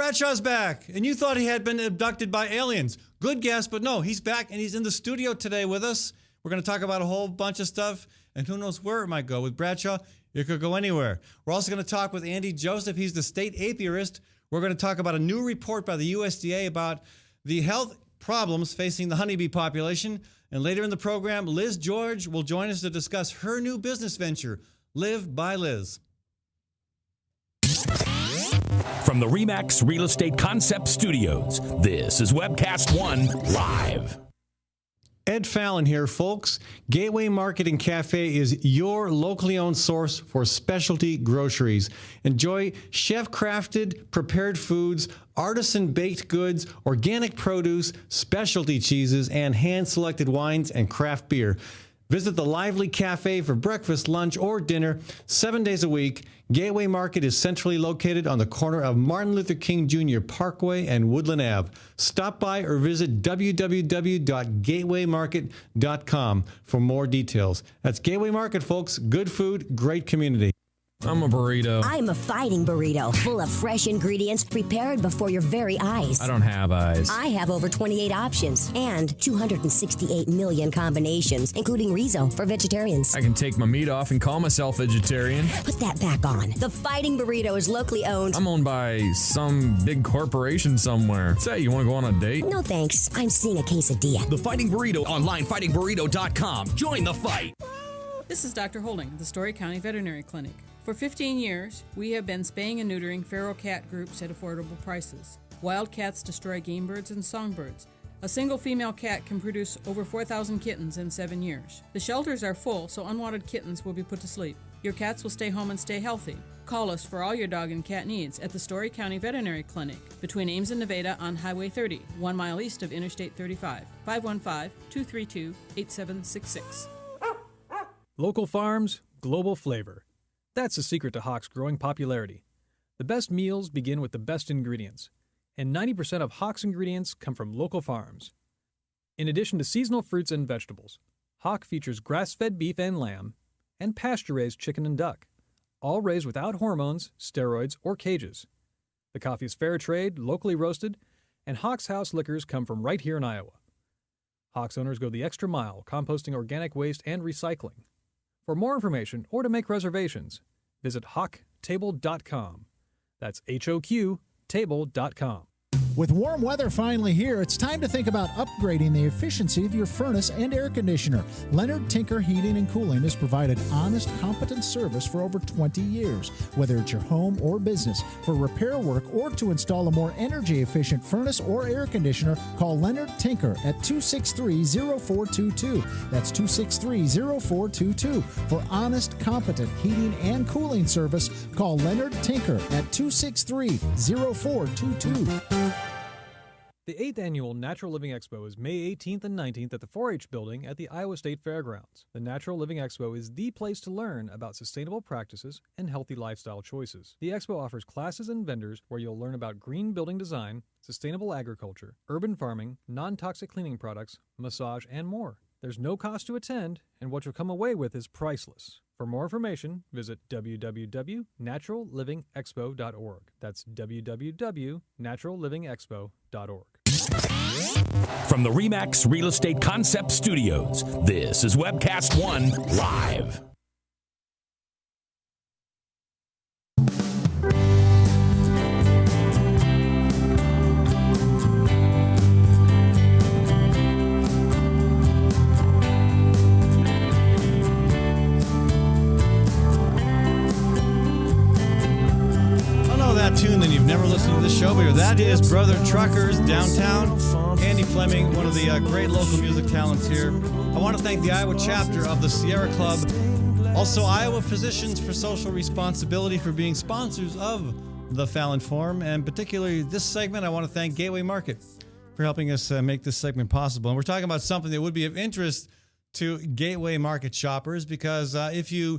Bradshaw's back, and you thought he had been abducted by aliens. Good guess, but no, he's back, and he's in the studio today with us. We're going to talk about a whole bunch of stuff, and who knows where it might go. With Bradshaw, it could go anywhere. We're also going to talk with Andy Joseph. He's the state apiarist. We're going to talk about a new report by the USDA about the health problems facing the honeybee population. And later in the program, Liz George will join us to discuss her new business venture, Live by Liz. From the RE/MAX Real Estate Concept Studios, this is Webcast One Live. Ed Fallon here, folks. Gateway Market and Cafe is your locally owned source for specialty groceries. Enjoy chef-crafted, prepared foods, artisan baked goods, organic produce, specialty cheeses, and hand-selected wines and craft beer. Visit the lively cafe for breakfast, lunch, or dinner 7 days a week. Gateway Market is centrally located on the corner of Martin Luther King Jr. Parkway and Woodland Ave. Stop by or visit www.gatewaymarket.com for more details. That's Gateway Market, folks. Good food, great community. I'm a burrito. I'm a fighting burrito, full of fresh ingredients prepared before your very eyes. I don't have eyes. I have over 28 options and 268 million combinations, including Rizo for vegetarians. I can take my meat off and call myself vegetarian. Put that back on. The Fighting Burrito is locally owned. I'm owned by some big corporation somewhere. Say, you want to go on a date? No thanks. I'm seeing a quesadilla. The Fighting Burrito online, fightingburrito.com. Join the fight. This is Dr. Holding of the Story County Veterinary Clinic. For 15 years, we have been spaying and neutering feral cat groups at affordable prices. Wild cats destroy game birds and songbirds. A single female cat can produce over 4,000 kittens in 7 years. The shelters are full, so unwanted kittens will be put to sleep. Your cats will stay home and stay healthy. Call us for all your dog and cat needs at the Story County Veterinary Clinic between Ames and Nevada on Highway 30, 1 mile east of Interstate 35, 515-232-8766. Local farms, global flavor. That's the secret to Hawk's growing popularity. The best meals begin with the best ingredients, and 90% of Hawk's ingredients come from local farms. In addition to seasonal fruits and vegetables, Hawk features grass-fed beef and lamb, and pasture-raised chicken and duck, all raised without hormones, steroids, or cages. The coffee is fair trade, locally roasted, and Hawk's House liquors come from right here in Iowa. Hawk's owners go the extra mile, composting organic waste and recycling. For more information or to make reservations, visit hawktable.com. That's HOQ table.com. With warm weather finally here, it's time to think about upgrading the efficiency of your furnace and air conditioner. Leonard Tinker Heating and Cooling has provided honest, competent service for over 20 years. Whether it's your home or business, for repair work or to install a more energy-efficient furnace or air conditioner, call Leonard Tinker at 263-0422. That's 263-0422. For honest, competent heating and cooling service, call Leonard Tinker at 263-0422. The 8th Annual Natural Living Expo is May 18th and 19th at the 4-H building at the Iowa State Fairgrounds. The Natural Living Expo is the place to learn about sustainable practices and healthy lifestyle choices. The expo offers classes and vendors where you'll learn about green building design, sustainable agriculture, urban farming, non-toxic cleaning products, massage, and more. There's no cost to attend, and what you'll come away with is priceless. For more information, visit www.naturallivingexpo.org. That's www.naturallivingexpo.org. From the RE/MAX Real Estate Concept Studios, this is Webcast One Live. Tune, then you've never listened to this show, but that is Brother Truckers Downtown. Andy Fleming, one of the great local music talents here. I want to thank the Iowa chapter of the Sierra Club, also Iowa Physicians for Social Responsibility for being sponsors of the Fallon Forum, and particularly this segment. I want to thank Gateway Market for helping us make this segment possible. And we're talking about something that would be of interest to Gateway Market shoppers, because if you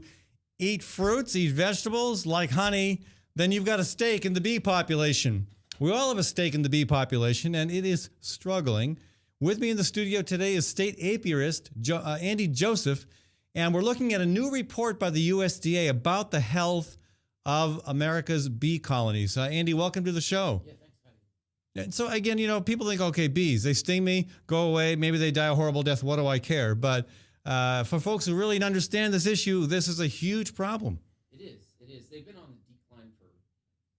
eat fruits, eat vegetables like honey, then you've got a stake in the bee population. We all have a stake in the bee population, and it is struggling. With me in the studio today is state apiarist Andy Joseph, and we're looking at a new report by the USDA about the health of America's bee colonies. Andy, welcome to the show. Yeah, thanks. And so again, people think, okay, bees, they sting me, go away, maybe they die a horrible death. What do I care? But for folks who really understand this issue, this is a huge problem. It is. They've been on the decline for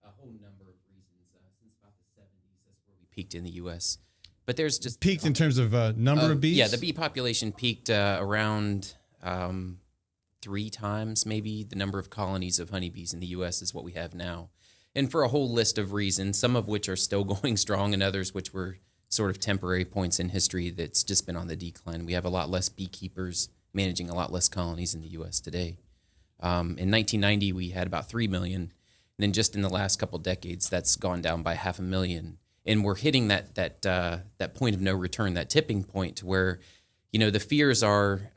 a whole number of reasons since about the 70s. That's where we peaked in the U.S. But there's just peaked in terms of number of bees. Yeah, the bee population peaked around 3 times maybe the number of colonies of honeybees in the U.S. is what we have now. And for a whole list of reasons, some of which are still going strong and others which were sort of temporary points in history that's just been on the decline. We have a lot less beekeepers managing a lot less colonies in the U.S. today. In 1990, we had about 3 million. And then just in the last couple decades, that's gone down by 500,000. And we're hitting that point of no return, that tipping point to where, the fears are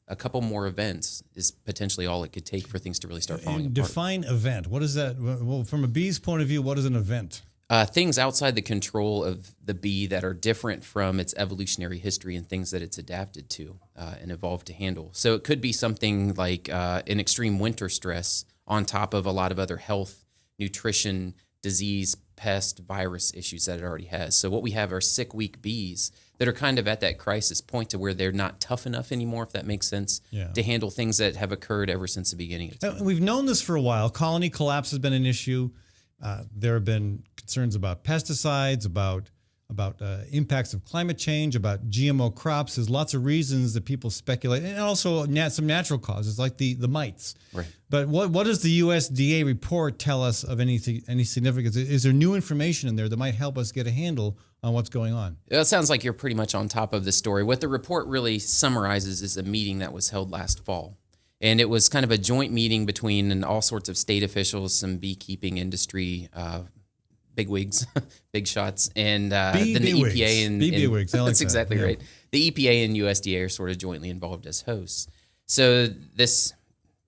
a couple more events is potentially all it could take for things to really start falling apart. Define event. What is that? Well, from a bee's point of view, what is an event? Things outside the control of the bee that are different from its evolutionary history and things that it's adapted to and evolved to handle. So it could be something like an extreme winter stress on top of a lot of other health, nutrition, disease, pest, virus issues that it already has. So what we have are sick, weak bees that are kind of at that crisis point to where they're not tough enough anymore, if that makes sense, to handle things that have occurred ever since the beginning of time. We've known this for a while. Colony collapse has been an issue. There have been concerns about pesticides, about impacts of climate change, about GMO crops. There's lots of reasons that people speculate, and also some natural causes like the mites. Right. But what does the USDA report tell us of any significance? Is there new information in there that might help us get a handle on what's going on? It sounds like you're pretty much on top of the story. What the report really summarizes is a meeting that was held last fall. And it was kind of a joint meeting between all sorts of state officials, some beekeeping industry bigwigs, big shots, and then the EPA and bigwigs. That's exactly right. The EPA and USDA are sort of jointly involved as hosts. So this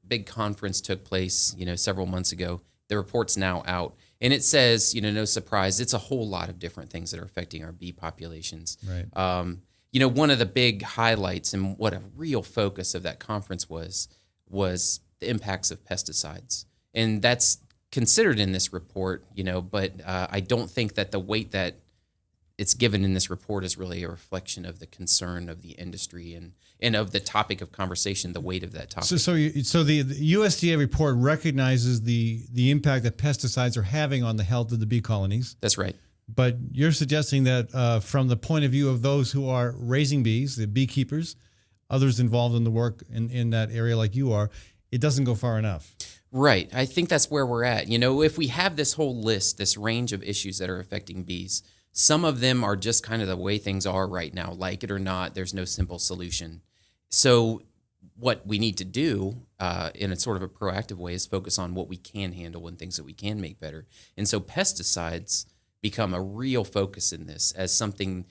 big conference took place, several months ago. The report's now out, and it says, no surprise, it's a whole lot of different things that are affecting our bee populations. Right. One of the big highlights and what a real focus of that conference was the impacts of pesticides. And that's considered in this report, but I don't think that the weight that it's given in this report is really a reflection of the concern of the industry and of the topic of conversation, the weight of that topic. So the USDA report recognizes the impact that pesticides are having on the health of the bee colonies. That's right. But you're suggesting that from the point of view of those who are raising bees, the beekeepers, others involved in the work in that area like you are, it doesn't go far enough. Right. I think that's where we're at. If we have this whole list, this range of issues that are affecting bees, some of them are just kind of the way things are right now. Like it or not, there's no simple solution. So what we need to do in a sort of a proactive way is focus on what we can handle and things that we can make better. And so pesticides become a real focus in this as something,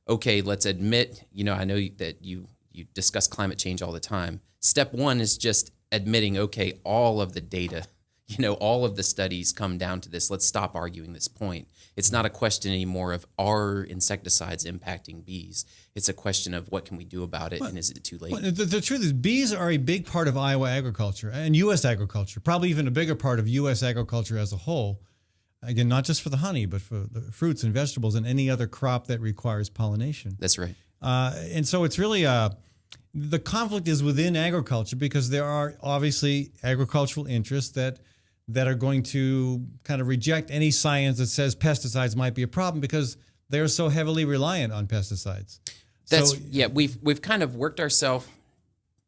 okay, let's admit, I know that you discuss climate change all the time. Step one is just admitting, okay, all of the data, all of the studies come down to this. Let's stop arguing this point. It's not a question anymore of are insecticides impacting bees. It's a question of what can we do about it, and is it too late? Well, the truth is bees are a big part of Iowa agriculture and U.S. agriculture, probably even a bigger part of U.S. agriculture as a whole. Again, not just for the honey, but for the fruits and vegetables and any other crop that requires pollination. That's right. And so it's really the conflict is within agriculture because there are obviously agricultural interests that are going to kind of reject any science that says pesticides might be a problem because they're so heavily reliant on pesticides. We've kind of worked ourselves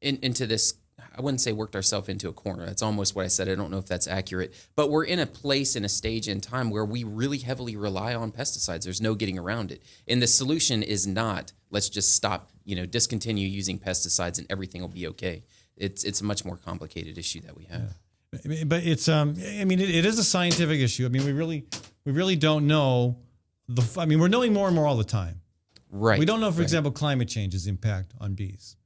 into this. I wouldn't say worked ourselves into a corner. That's almost what I said. I don't know if that's accurate. But we're in a place, in a stage in time where we really heavily rely on pesticides. There's no getting around it. And the solution is not, let's just stop, discontinue using pesticides and everything will be okay. It's a much more complicated issue that we have. Yeah. But it's, it is a scientific issue. We really don't know. We're knowing more and more all the time. Right. We don't know, for example, climate change's impact on bees.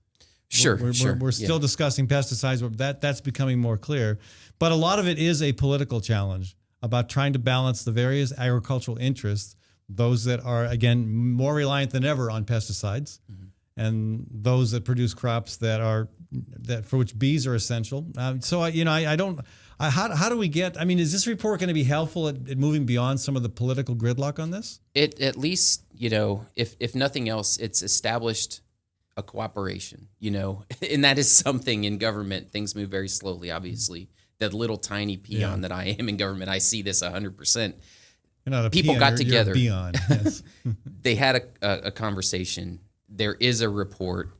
Sure, We're still discussing pesticides. That's becoming more clear. But a lot of it is a political challenge about trying to balance the various agricultural interests, those that are, again, more reliant than ever on pesticides, and those that produce crops that for which bees are essential. I How do we get? I mean, is this report going to be helpful at moving beyond some of the political gridlock on this? It at least, if nothing else, it's established a cooperation, and that is something in government. Things move very slowly, obviously. That little tiny peon that I am in government, I see this 100%. People peon, got together. You're a peon. Yes. They had a conversation. There is a report.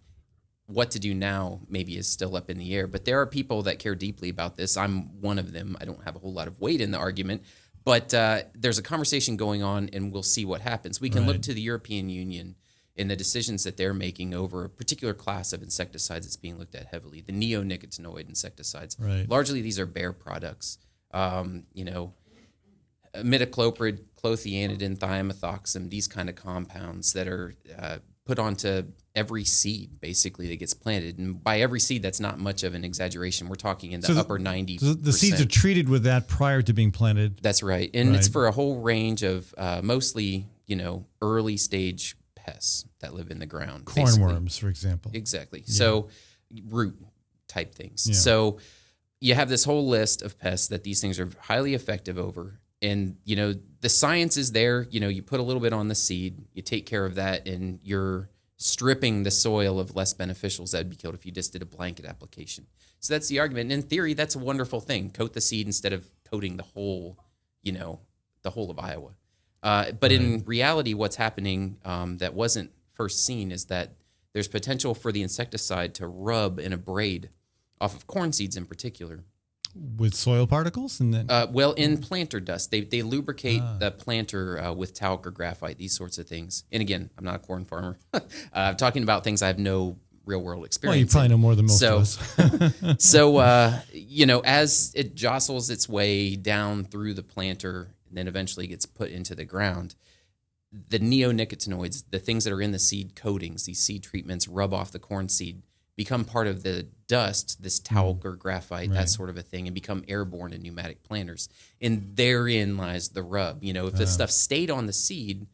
What to do now maybe is still up in the air, but there are people that care deeply about this. I'm one of them. I don't have a whole lot of weight in the argument, but there's a conversation going on, and we'll see what happens. We can look to the European Union and the decisions that they're making over a particular class of insecticides that's being looked at heavily, the neonicotinoid insecticides. Right. Largely, these are Bayer products. Imidacloprid, clothianidin, thiamethoxam, these kind of compounds that are put onto every seed, basically, that gets planted. And by every seed, that's not much of an exaggeration. We're talking in the upper 90%. So the seeds are treated with that prior to being planted? That's right. And it's for a whole range of mostly, early stage pests that live in the ground. Cornworms, for example. Exactly. Yeah. So root type things. Yeah. So you have this whole list of pests that these things are highly effective over. And, the science is there. You put a little bit on the seed, you take care of that, and you're stripping the soil of less beneficials that would be killed if you just did a blanket application. So that's the argument. And in theory, that's a wonderful thing. Coat the seed instead of coating the whole, the whole of Iowa. But in reality, what's happening that wasn't first seen is that there's potential for the insecticide to rub and abrade off of corn seeds in particular. With soil particles? And then in planter dust. They lubricate the planter with talc or graphite, these sorts of things. And again, I'm not a corn farmer. I'm talking about things I have no real-world experience Well, you probably know more than most of us. So, as it jostles its way down through the planter and then eventually gets put into the ground, the neonicotinoids, the things that are in the seed coatings, these seed treatments rub off the corn seed, become part of the dust, this talc or graphite, that sort of a thing, and become airborne in pneumatic planters. And therein lies the rub. If the stuff stayed on the seed,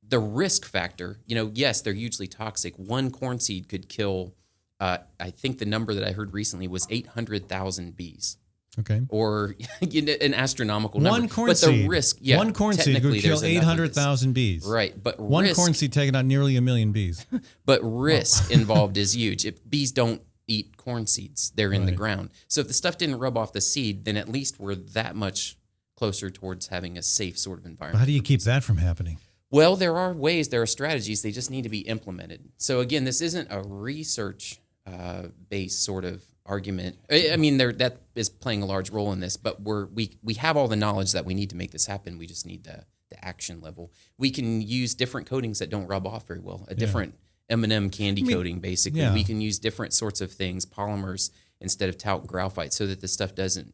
the risk factor, yes, they're hugely toxic. One corn seed could kill, I think the number that I heard recently was 800,000 bees. Okay. Or an astronomical number. One corn seed. But the risk, one corn seed could kill 800,000 bees. Right. But one corn seed taking out nearly 1 million bees. But risk involved is huge. If bees don't eat corn seeds, they're in the ground. So if the stuff didn't rub off the seed, then at least we're that much closer towards having a safe sort of environment. But how do you keep that from happening? Well, there are ways, there are strategies. They just need to be implemented. So again, this isn't a research based sort of argument. I mean, that is playing a large role in this, but we have all the knowledge that we need to make this happen. We just need the action level. We can use different coatings that don't rub off very well. A different M&M candy coating, basically. Yeah. We can use different sorts of things, polymers instead of talc graphite, so that the stuff doesn't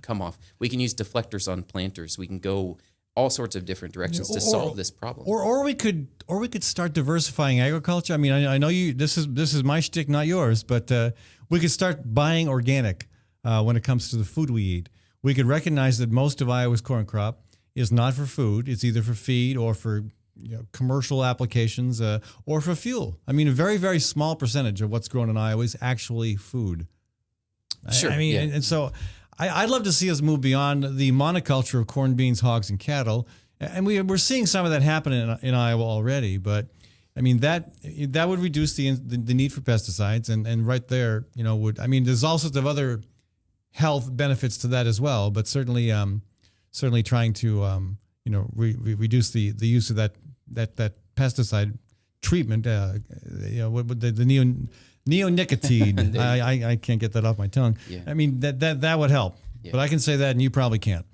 come off. We can use deflectors on planters. We can go all sorts of different directions to solve this problem. Or we could start diversifying agriculture. I mean, I know you. This is my shtick, not yours. But we could start buying organic when it comes to the food we eat. We could recognize that most of Iowa's corn crop is not for food. It's either for feed or for commercial applications or for fuel. I mean, a very, very small percentage of what's grown in Iowa is actually food. Sure. I mean, and so I'd love to see us move beyond the monoculture of corn, beans, hogs, and cattle. And we're seeing some of that happen in Iowa already. But I mean, that would reduce the need for pesticides, and right there, there's all sorts of other health benefits to that as well. But certainly trying to reduce the use of that pesticide treatment. The neonicotine. I can't get that off my tongue. Yeah. I mean that would help. Yeah. But I can say that, and you probably can't.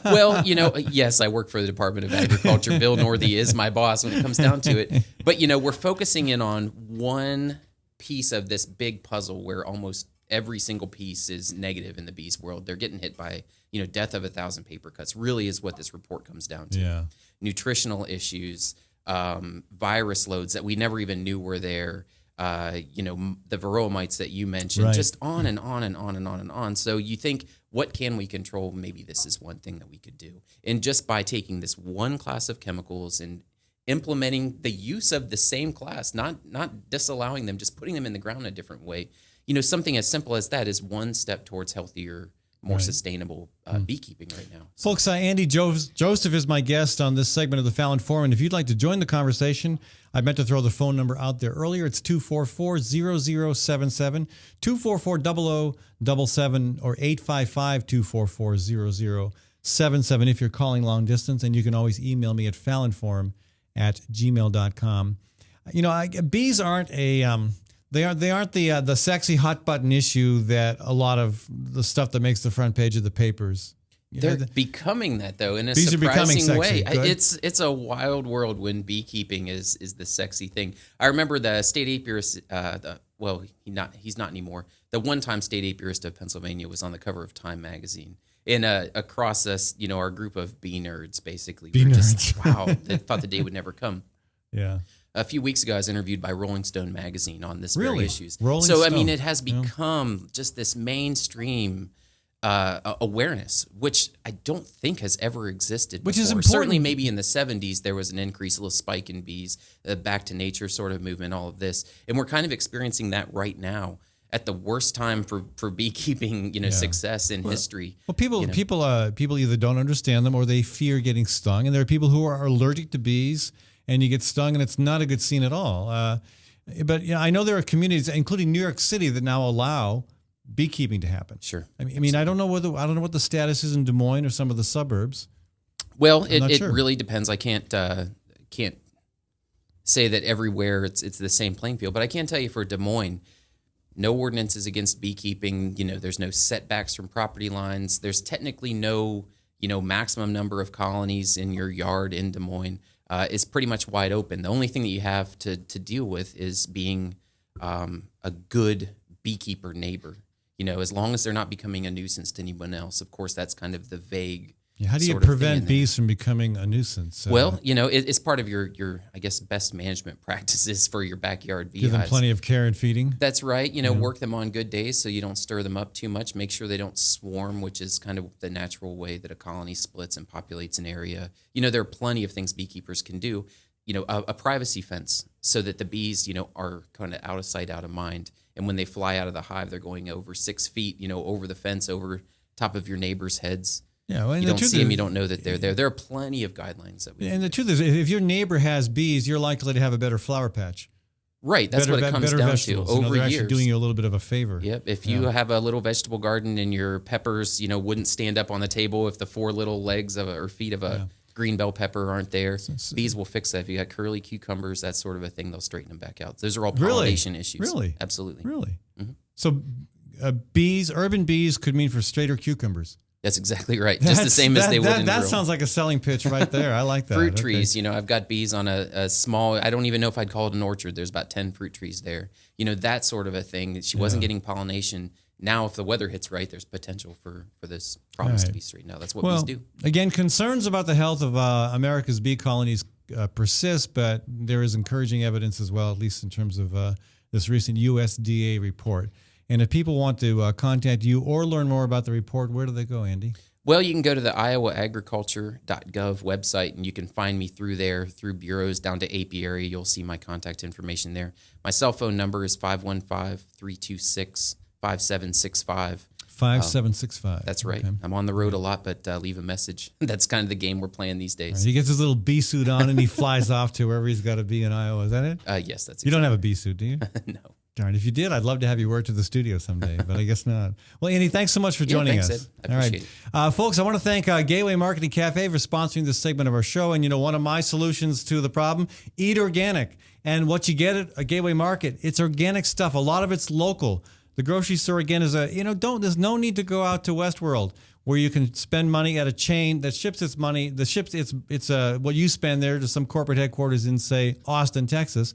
Well, yes, I work for the Department of Agriculture. Bill Northey is my boss when it comes down to it. But, we're focusing in on one piece of this big puzzle where almost every single piece is negative in the bees world. They're getting hit by, death of 1,000 paper cuts really is what this report comes down to. Yeah. Nutritional issues, virus loads that we never even knew were there. The varroa mites that you mentioned, just on and on and on and on and on. So you think, what can we control? Maybe this is one thing that we could do. And just by taking this one class of chemicals and implementing the use of the same class, not disallowing them, just putting them in the ground in a different way. Something as simple as that is one step towards healthier more sustainable beekeeping right now. Folks, Andy Joseph is my guest on this segment of the Fallon Forum. And if you'd like to join the conversation, I meant to throw the phone number out there earlier. It's 244-0077, 244-0077, or 855-244-0077 if you're calling long distance. And you can always email me at fallonforum@gmail.com. Bees aren't they aren't the sexy hot button issue that a lot of the stuff that makes the front page of the papers. They're becoming that, though, in a bees surprising way. Good. It's a wild world when beekeeping is the sexy thing. I remember the state apiarist. He's not anymore. The one-time state apiarist of Pennsylvania was on the cover of Time magazine. And across us, our group of bee nerds, basically, they thought the day would never come. Yeah. A few weeks ago, I was interviewed by Rolling Stone magazine on this Really? very issues. Rolling Stone. It has become just this mainstream awareness, which I don't think has ever existed Which before. is important. Certainly, maybe in the 70s, there was an increase, a little spike in bees, back to nature sort of movement, all of this. And we're kind of experiencing that right now at the worst time for beekeeping, success in history. Well, people either don't understand them or they fear getting stung. And there are people who are allergic to bees, and you get stung, and it's not a good scene at all. But I know there are communities, including New York City, that now allow beekeeping to happen. Sure. I mean, I don't know what the status is in Des Moines or some of the suburbs. Well, it really depends. I can't say that everywhere it's the same playing field, but I can tell you for Des Moines, no ordinances against beekeeping. There's no setbacks from property lines. There's technically no maximum number of colonies in your yard in Des Moines. It's pretty much wide open. The only thing that you have to deal with is being a good beekeeper neighbor. As long as they're not becoming a nuisance to anyone else. Of course, that's kind of the vague. Yeah, how do you prevent bees from becoming a nuisance? Well, it's part of your I guess best management practices for your backyard beehives. Give them plenty of care and feeding. That's right. Work them on good days so you don't stir them up too much. Make sure they don't swarm, which is kind of the natural way that a colony splits and populates an area. There are plenty of things beekeepers can do. A privacy fence so that the bees, are kind of out of sight, out of mind. And when they fly out of the hive, they're going over 6 feet, over the fence, over top of your neighbors' heads. Yeah, well, you don't see them, you don't know that they're there. There are plenty of guidelines that we. And the truth is, if your neighbor has bees, you're likely to have a better flower patch. Right, that's what it comes down to. Over they're years, actually doing you a little bit of a favor. Yep. If you have a little vegetable garden and your peppers, wouldn't stand up on the table if the 4 little legs or feet of a green bell pepper aren't there, bees will fix that. If you got curly cucumbers, that sort of a thing, they'll straighten them back out. Those are all pollination issues. Really? Absolutely. Really? Mm-hmm. So urban bees could mean for straighter cucumbers. That's exactly right. Just the same as they would in the That room. sounds like a selling pitch right there. I like that. Fruit trees, I've got bees on a small, I don't even know if I'd call it an orchard. There's about 10 fruit trees there. That sort of a thing. She wasn't getting pollination. Now, if the weather hits right, there's potential for this problem to be straightened out. That's what bees do. Again, concerns about the health of America's bee colonies persist, but there is encouraging evidence as well, at least in terms of this recent USDA report. And if people want to contact you or learn more about the report, where do they go, Andy? Well, you can go to the iowaagriculture.gov website, and you can find me through there, through bureaus down to apiary. You'll see my contact information there. My cell phone number is 515-326-5765. 5765. That's right. Okay. I'm on the road a lot, but leave a message. That's kind of the game we're playing these days. Right. He gets his little bee suit on and he flies off to wherever he's got to be in Iowa. Is that it? Yes, that's You don't have a bee suit, do you? No. Darn, if you did, I'd love to have you work to the studio someday, but I guess not. Well, Andy, thanks so much for joining us. Ed. I appreciate it. Folks, I want to thank Gateway Marketing Cafe for sponsoring this segment of our show. And, one of my solutions to the problem, eat organic. And what you get at a Gateway Market, it's organic stuff. A lot of it's local. The grocery store, again, is there's no need to go out to Westworld where you can spend money at a chain that ships its money. It's what you spend there to some corporate headquarters in, say, Austin, Texas.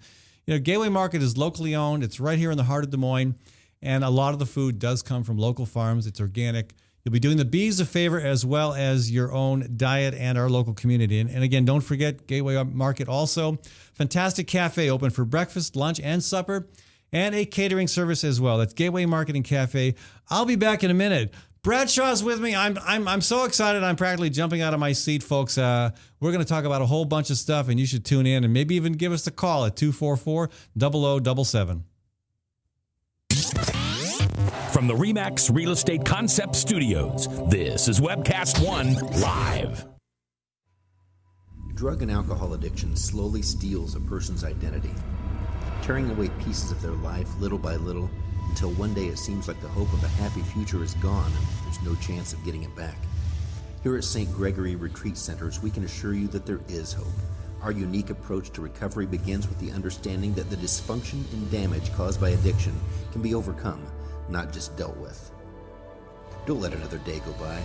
Gateway Market is locally owned. It's right here in the heart of Des Moines. And a lot of the food does come from local farms. It's organic. You'll be doing the bees a favor as well as your own diet and our local community. And again, don't forget Gateway Market also. Fantastic cafe open for breakfast, lunch, and supper, and a catering service as well. That's Gateway Marketing Cafe. I'll be back in a minute. Bradshaw's with me. I'm so excited. I'm practically jumping out of my seat, folks. We're going to talk about a whole bunch of stuff, and you should tune in and maybe even give us a call at 244-0077. From the RE/MAX Real Estate Concept Studios, this is Webcast One Live. Drug and alcohol addiction slowly steals a person's identity, tearing away pieces of their life little by little until one day it seems like the hope of a happy future is gone and there's no chance of getting it back. Here at St. Gregory Retreat Centers, we can assure you that there is hope. Our unique approach to recovery begins with the understanding that the dysfunction and damage caused by addiction can be overcome, not just dealt with. Don't let another day go by.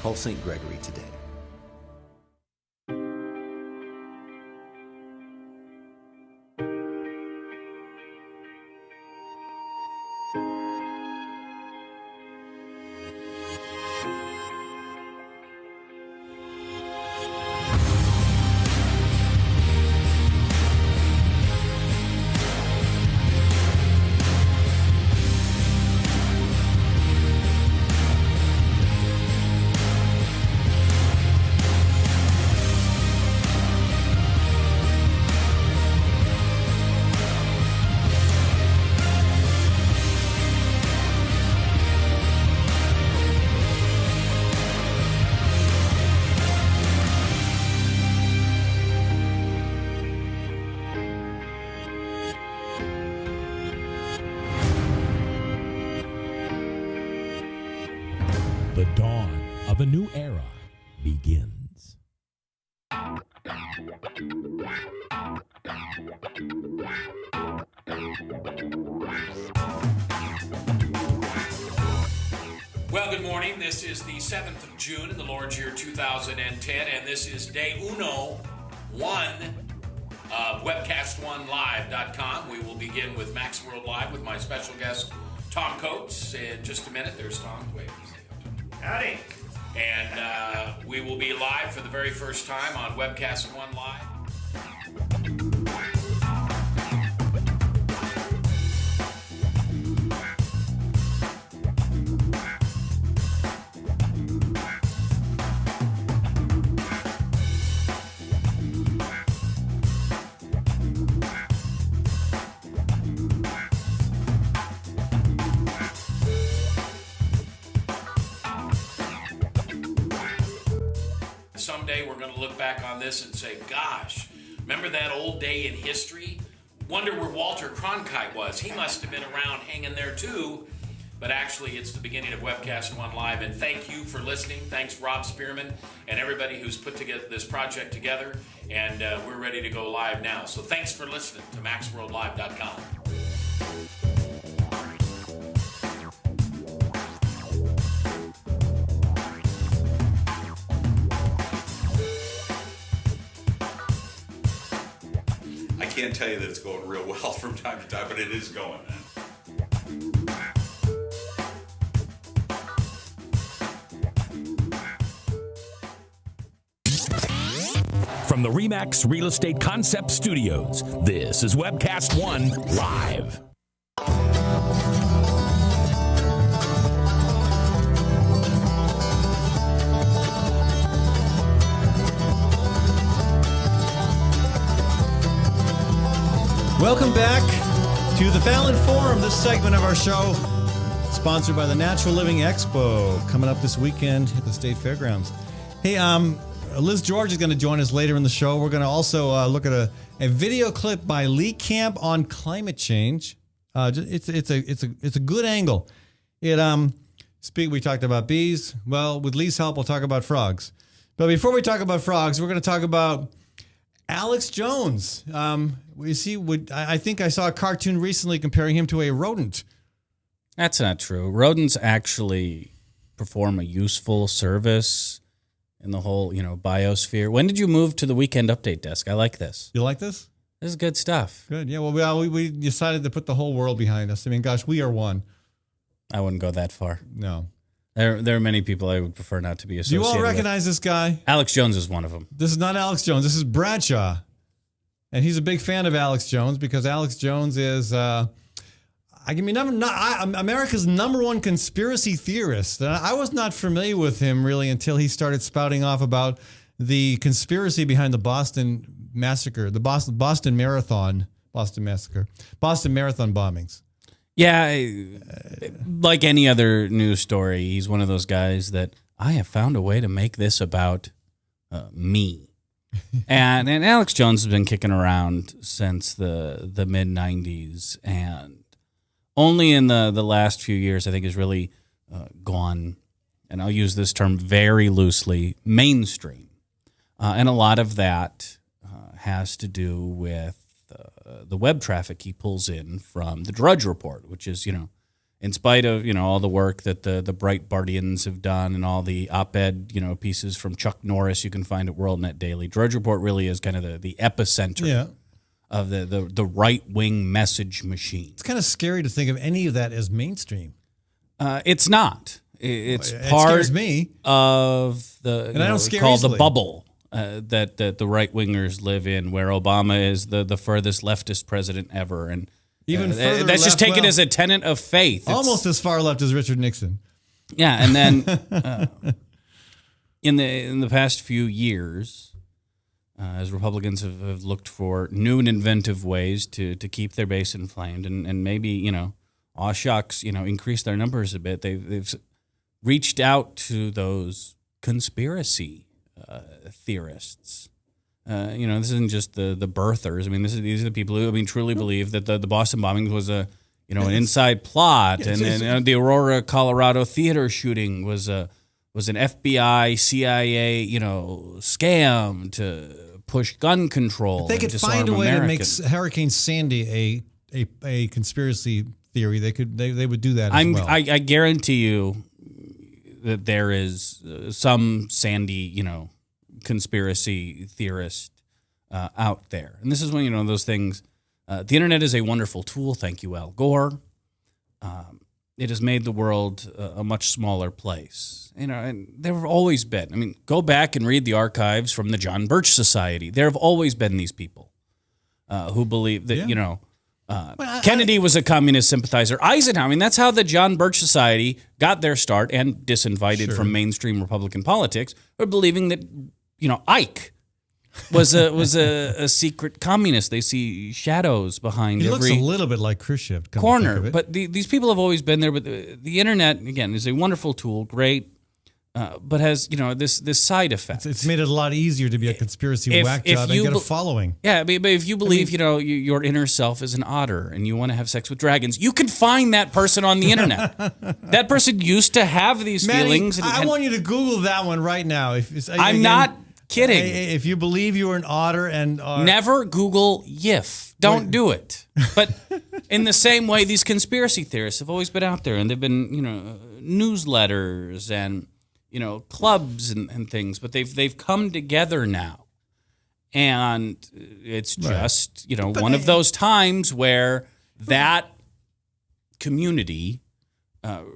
Call St. Gregory today. The dawn of a new era begins. Well, good morning. This is the 7th of June in the Lord's year 2010, and this is day one of webcast1live.com. We will begin with Max World Live with my special guest, Tom Coates. In just a minute, there's Tom. Wait. Howdy. And we will be live for the very first time on Webcast One Live. Someday we're going to look back on this and say, gosh, remember that old day in history? Wonder where Walter Cronkite was. He must have been around hanging there too. But actually, it's the beginning of Webcast One Live. And thank you for listening. Thanks, Rob Spearman, and everybody who's put together this project together. And we're ready to go live now. So thanks for listening to MaxWorldLive.com. I can't tell you that it's going real well from time to time, but it is going, man. From the RE/MAX Real Estate Concept Studios, this is Webcast One Live. Welcome back to the Fallon Forum. This segment of our show, sponsored by the Natural Living Expo, coming up this weekend at the State Fairgrounds. Hey, Liz George is going to join us later in the show. We're going to also look at a video clip by Lee Camp on climate change. It's a good angle. We talked about bees. Well, with Lee's help, we'll talk about frogs. But before we talk about frogs, we're going to talk about Alex Jones. I think I saw a cartoon recently comparing him to a rodent. That's not true. Rodents actually perform a useful service in the whole, biosphere. When did you move to the Weekend Update desk? I like this. You like this? This is good stuff. Good. Yeah, well, we decided to put the whole world behind us. I mean, gosh, we are one. I wouldn't go that far. No. There are many people I would prefer not to be associated with. Do you all recognize this guy? Alex Jones is one of them. This is not Alex Jones. This is Bradshaw. And he's a big fan of Alex Jones because Alex Jones is, America's number one conspiracy theorist. I was not familiar with him really until he started spouting off about the conspiracy behind the Boston Massacre, the Boston Marathon bombings. Like any other news story, he's one of those guys that I have found a way to make this about me. and Alex Jones has been kicking around since the mid 90s, and only in the last few years I think has really gone, and I'll use this term very loosely, mainstream. And a lot of that has to do with the web traffic he pulls in from the Drudge Report, which is, in spite of, all the work that the Breitbartians have done and all the op-ed, pieces from Chuck Norris you can find at WorldNet Daily, Drudge Report really is kind of the epicenter of the right-wing message machine. It's kind of scary to think of any of that as mainstream. It's not. It's It part scares me. of the And I don't scare called easily. the bubble that the right wingers live in, where Obama is the furthest leftist president ever, and Even further that's just left, taken well, as a tenet of faith. It's- Almost as far left as Richard Nixon. Yeah, and then in the past few years, as Republicans have looked for new and inventive ways to keep their base inflamed and maybe, aw shucks, increase their numbers a bit, they've reached out to those conspiracy theorists. This isn't just the birthers. I mean, these are the people who truly believe that the Boston bombing was an inside plot, and the Aurora, Colorado theater shooting was an FBI, CIA, scam to push gun control. If they could and find a disarm way Americans. to make Hurricane Sandy a conspiracy theory, they would do that as well. I guarantee you that there is some Sandy, conspiracy theorist out there. And this is when, those things, the internet is a wonderful tool. Thank you, Al Gore. It has made the world a much smaller place. And there have always been, go back and read the archives from the John Birch Society. There have always been these people who believe that, Kennedy was a communist sympathizer. Eisenhower, that's how the John Birch Society got their start and disinvited from mainstream Republican politics, or believing that, Ike was a secret communist. They see shadows behind He every looks a little bit like Khrushchev. corner. But these people have always been there. But the internet, again, is a wonderful tool, great, but has this side effect. It's made it a lot easier to be a conspiracy whack job and get a following. Yeah, but if you believe, your inner self is an otter and you want to have sex with dragons, you can find that person on the internet. That person used to have these Manny, feelings. I want you to Google that one right now. I'm not kidding. If you believe you are an otter and never Google YIF. Don't do it. But in the same way, these conspiracy theorists have always been out there, and they've been, newsletters and clubs and things, but they've come together now, and it's just one of those times where that community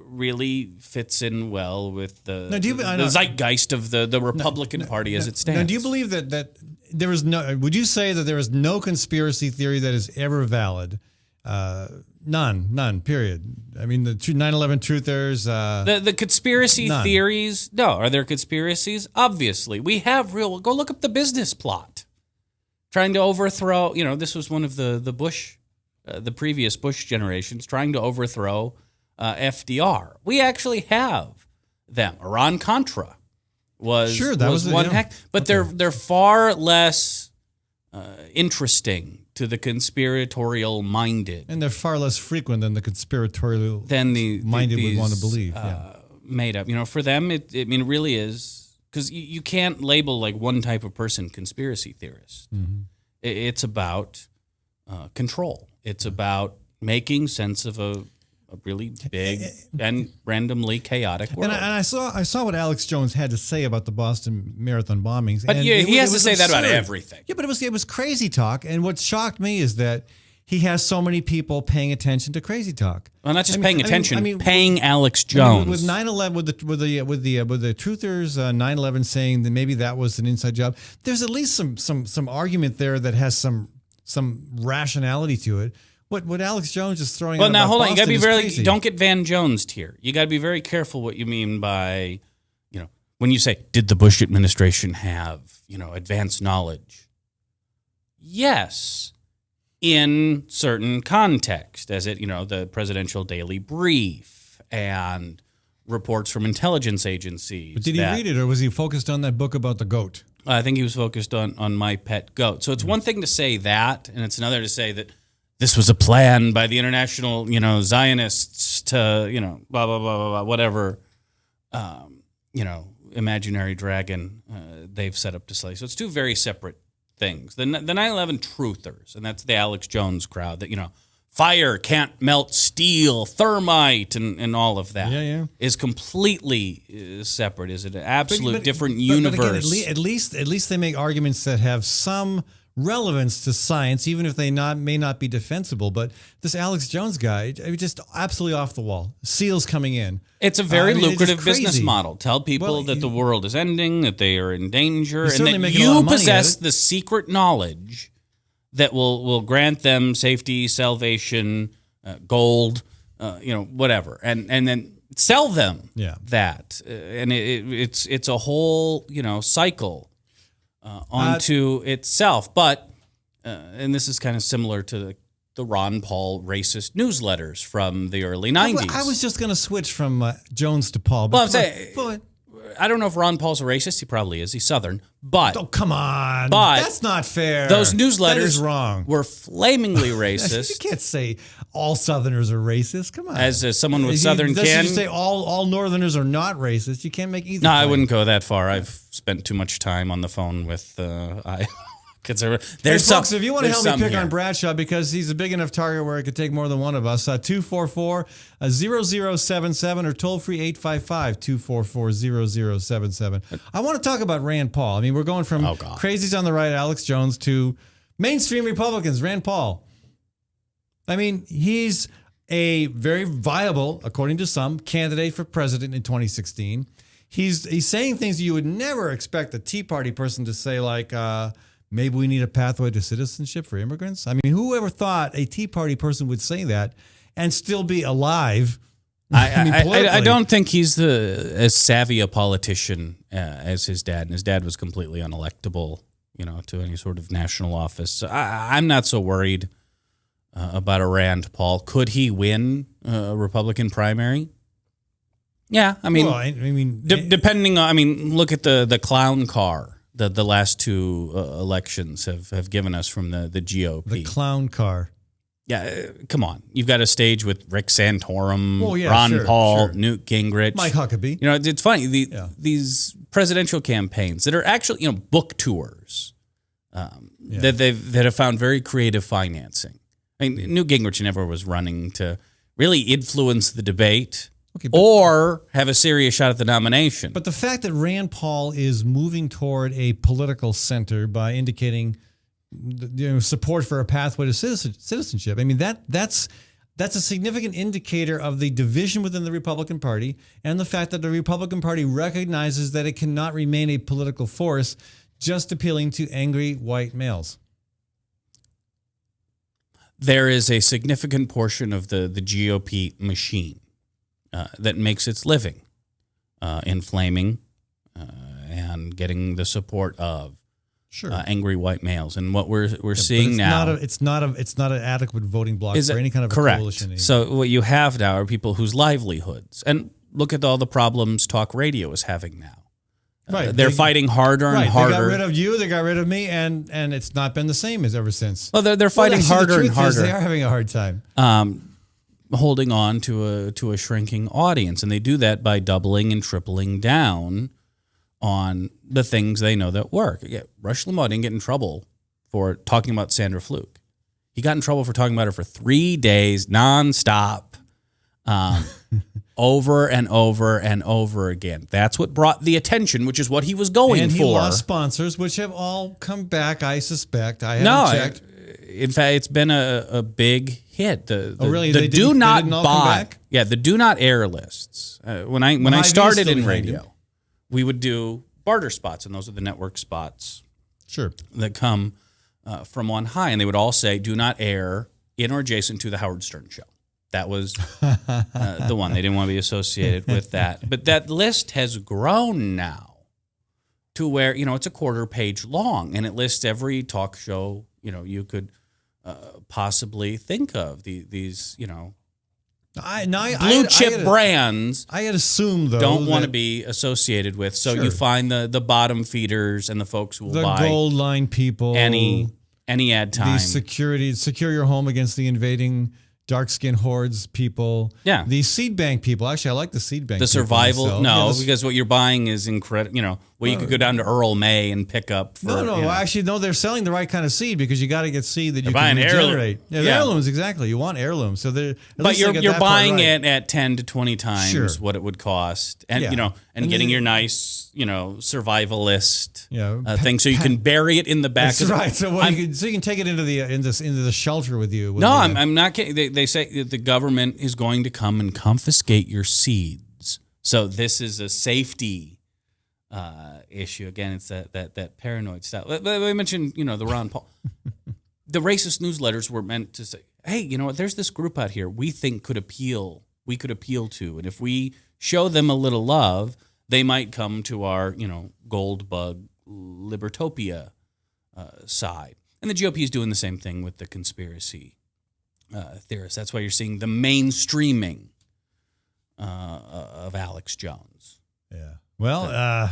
really fits in well with the zeitgeist of the Republican Party as it stands. Now, do you believe that there is no? Would you say that there is no conspiracy theory that is ever valid? None. Period. The 9/11 truthers. The conspiracy theories. No, are there conspiracies? Obviously, we have real. Go look up the business plot, trying to overthrow. This was one of the Bush, the previous Bush generations, trying to overthrow FDR. We actually have them. Iran-Contra was one hack, but they're far less interesting to the conspiratorial minded, and they're far less frequent than the conspiratorial minded would want to believe. Made up, for them, it really is, because you can't label like one type of person conspiracy theorist. Mm-hmm. It's about control. It's about making sense of a really big and randomly chaotic world. And I saw what Alex Jones had to say about the Boston Marathon bombings. But and he has to say absurd. that about everything. Yeah, but it was crazy talk. And what shocked me is that he has so many people paying attention to crazy talk. Well, not just paying attention, paying Alex Jones. With 9/11, with the truthers, 9/11 saying that maybe that was an inside job. There's at least some argument there that has some rationality to it. What Alex Jones is throwing. Well, out now about hold on. You got to be Boston is very. crazy. Don't get Van Jones'd here. You got to be very careful what you mean by, when you say, did the Bush administration have, advanced knowledge? Yes, in certain context, as it, the presidential daily brief and reports from intelligence agencies. But did he read it, or was he focused on that book about the goat? I think he was focused on My Pet Goat. So it's one thing to say that, and it's another to say that this was a plan by the international, Zionists to, blah, blah, blah, blah, blah, whatever, imaginary dragon they've set up to slay. So it's two very separate things. The 9/11 truthers, and that's the Alex Jones crowd that, fire can't melt steel, thermite, and all of that is completely separate. Is it an absolute different universe? But again, at least they make arguments that have some relevance to science, even if they may not be defensible. But this Alex Jones guy, just absolutely off the wall. SEALs coming in. It's a very lucrative business model. Tell people that the world is ending, that they are in danger, and that you possess the secret knowledge that will grant them safety, salvation, gold, whatever, and then sell them that, and it's a whole cycle onto itself. But and this is kind of similar to the Ron Paul racist newsletters from the early 90s. I was just going to switch from Jones to Paul. Well, I'm saying, I don't know if Ron Paul's a racist. He probably is. He's Southern. But come on. But that's not fair. Those newsletters wrong. Were flamingly racist. You can't say all Southerners are racist. Come on. As someone with Southern can. You say all Northerners are not racist. You can't make either. No, claim. I wouldn't go that far. I've spent too much time on the phone with There's folks, if you want to help me pick on Bradshaw because he's a big enough target where it could take more than one of us, 244-0077 or toll free 855-244-0077. I want to talk about Rand Paul. I mean, we're going from crazies on the right, Alex Jones, to mainstream Republicans, Rand Paul. I mean, he's a very viable, according to some, candidate for president in 2016. He's saying things you would never expect a Tea Party person to say, like, maybe we need a pathway to citizenship for immigrants. I mean, whoever thought a Tea Party person would say that and still be alive? I don't think he's as savvy a politician as his dad. And his dad was completely unelectable, to any sort of national office. So I'm not so worried about a Rand Paul. Could he win a Republican primary? Yeah, I mean, depending on, look at the clown car. The last two elections have given us from the GOP. The clown car. Yeah, come on. You've got a stage with Rick Santorum, Ron Paul, Newt Gingrich. Mike Huckabee. It's funny. These presidential campaigns that are actually, book tours that have found very creative financing. I mean, Newt Gingrich never was running to really influence the debate. Or have a serious shot at the nomination. But the fact that Rand Paul is moving toward a political center by indicating support for a pathway to citizenship, I mean, that's a significant indicator of the division within the Republican Party and the fact that the Republican Party recognizes that it cannot remain a political force just appealing to angry white males. There is a significant portion of the GOP machine that makes its living inflaming and getting the support of angry white males, and what we're seeing now, it's not an adequate voting bloc for any kind of correct. coalition. Anymore. So what you have now are people whose livelihoods, and look at all the problems talk radio is having now. Right, they're fighting harder and harder. They got rid of you, they got rid of me, and it's not been the same as ever since. Well, they're fighting harder and harder. They are having a hard time. Holding on to a shrinking audience, and they do that by doubling and tripling down on the things they know that work. Rush Limbaugh didn't get in trouble for talking about Sandra Fluke. He got in trouble for talking about her for 3 days nonstop, over and over and over again. That's what brought the attention, which is what he was going for. And he lost sponsors, which have all come back, I suspect. I haven't checked. In fact, it's been a big hit. Really? The do not buy. Yeah, the do not air lists. When I started in radio, we would do barter spots, and those are the network spots. Sure. That come from on high, and they would all say, "Do not air in or adjacent to the Howard Stern show." That was the one. They didn't want to be associated with that. But that list has grown now to where it's a quarter page long, and it lists every talk show you could possibly think of. These blue blue chip brands. I had assumed though don't want to be associated with. So you find the bottom feeders and the folks who will buy the gold line people, any ad time, the secure your home against the invading dark skinned hordes people. Yeah, the seed bank people. Actually, I like the seed bank. The survival. Myself. No, because what you're buying is incredible. You could go down to Earl May and pick up. Actually, no. They're selling the right kind of seed because you got to get seed that you buying can regenerate. Yeah, heirlooms exactly. You want heirlooms, so but you're buying it at 10 to 20 times what it would cost, and and getting your nice survivalist thing, so you can bury it in the back. That's right. So you can take it into the shelter with you. No, I'm not kidding. They say that the government is going to come and confiscate your seeds. So this is a safety issue. Again, it's that paranoid style. We mentioned, the Ron Paul. The racist newsletters were meant to say, hey, you know what? There's this group out here we think we could appeal to, and if we show them a little love, they might come to our, gold bug libertopia side. And the GOP is doing the same thing with the conspiracy theorists. That's why you're seeing the mainstreaming of Alex Jones. Yeah. Well,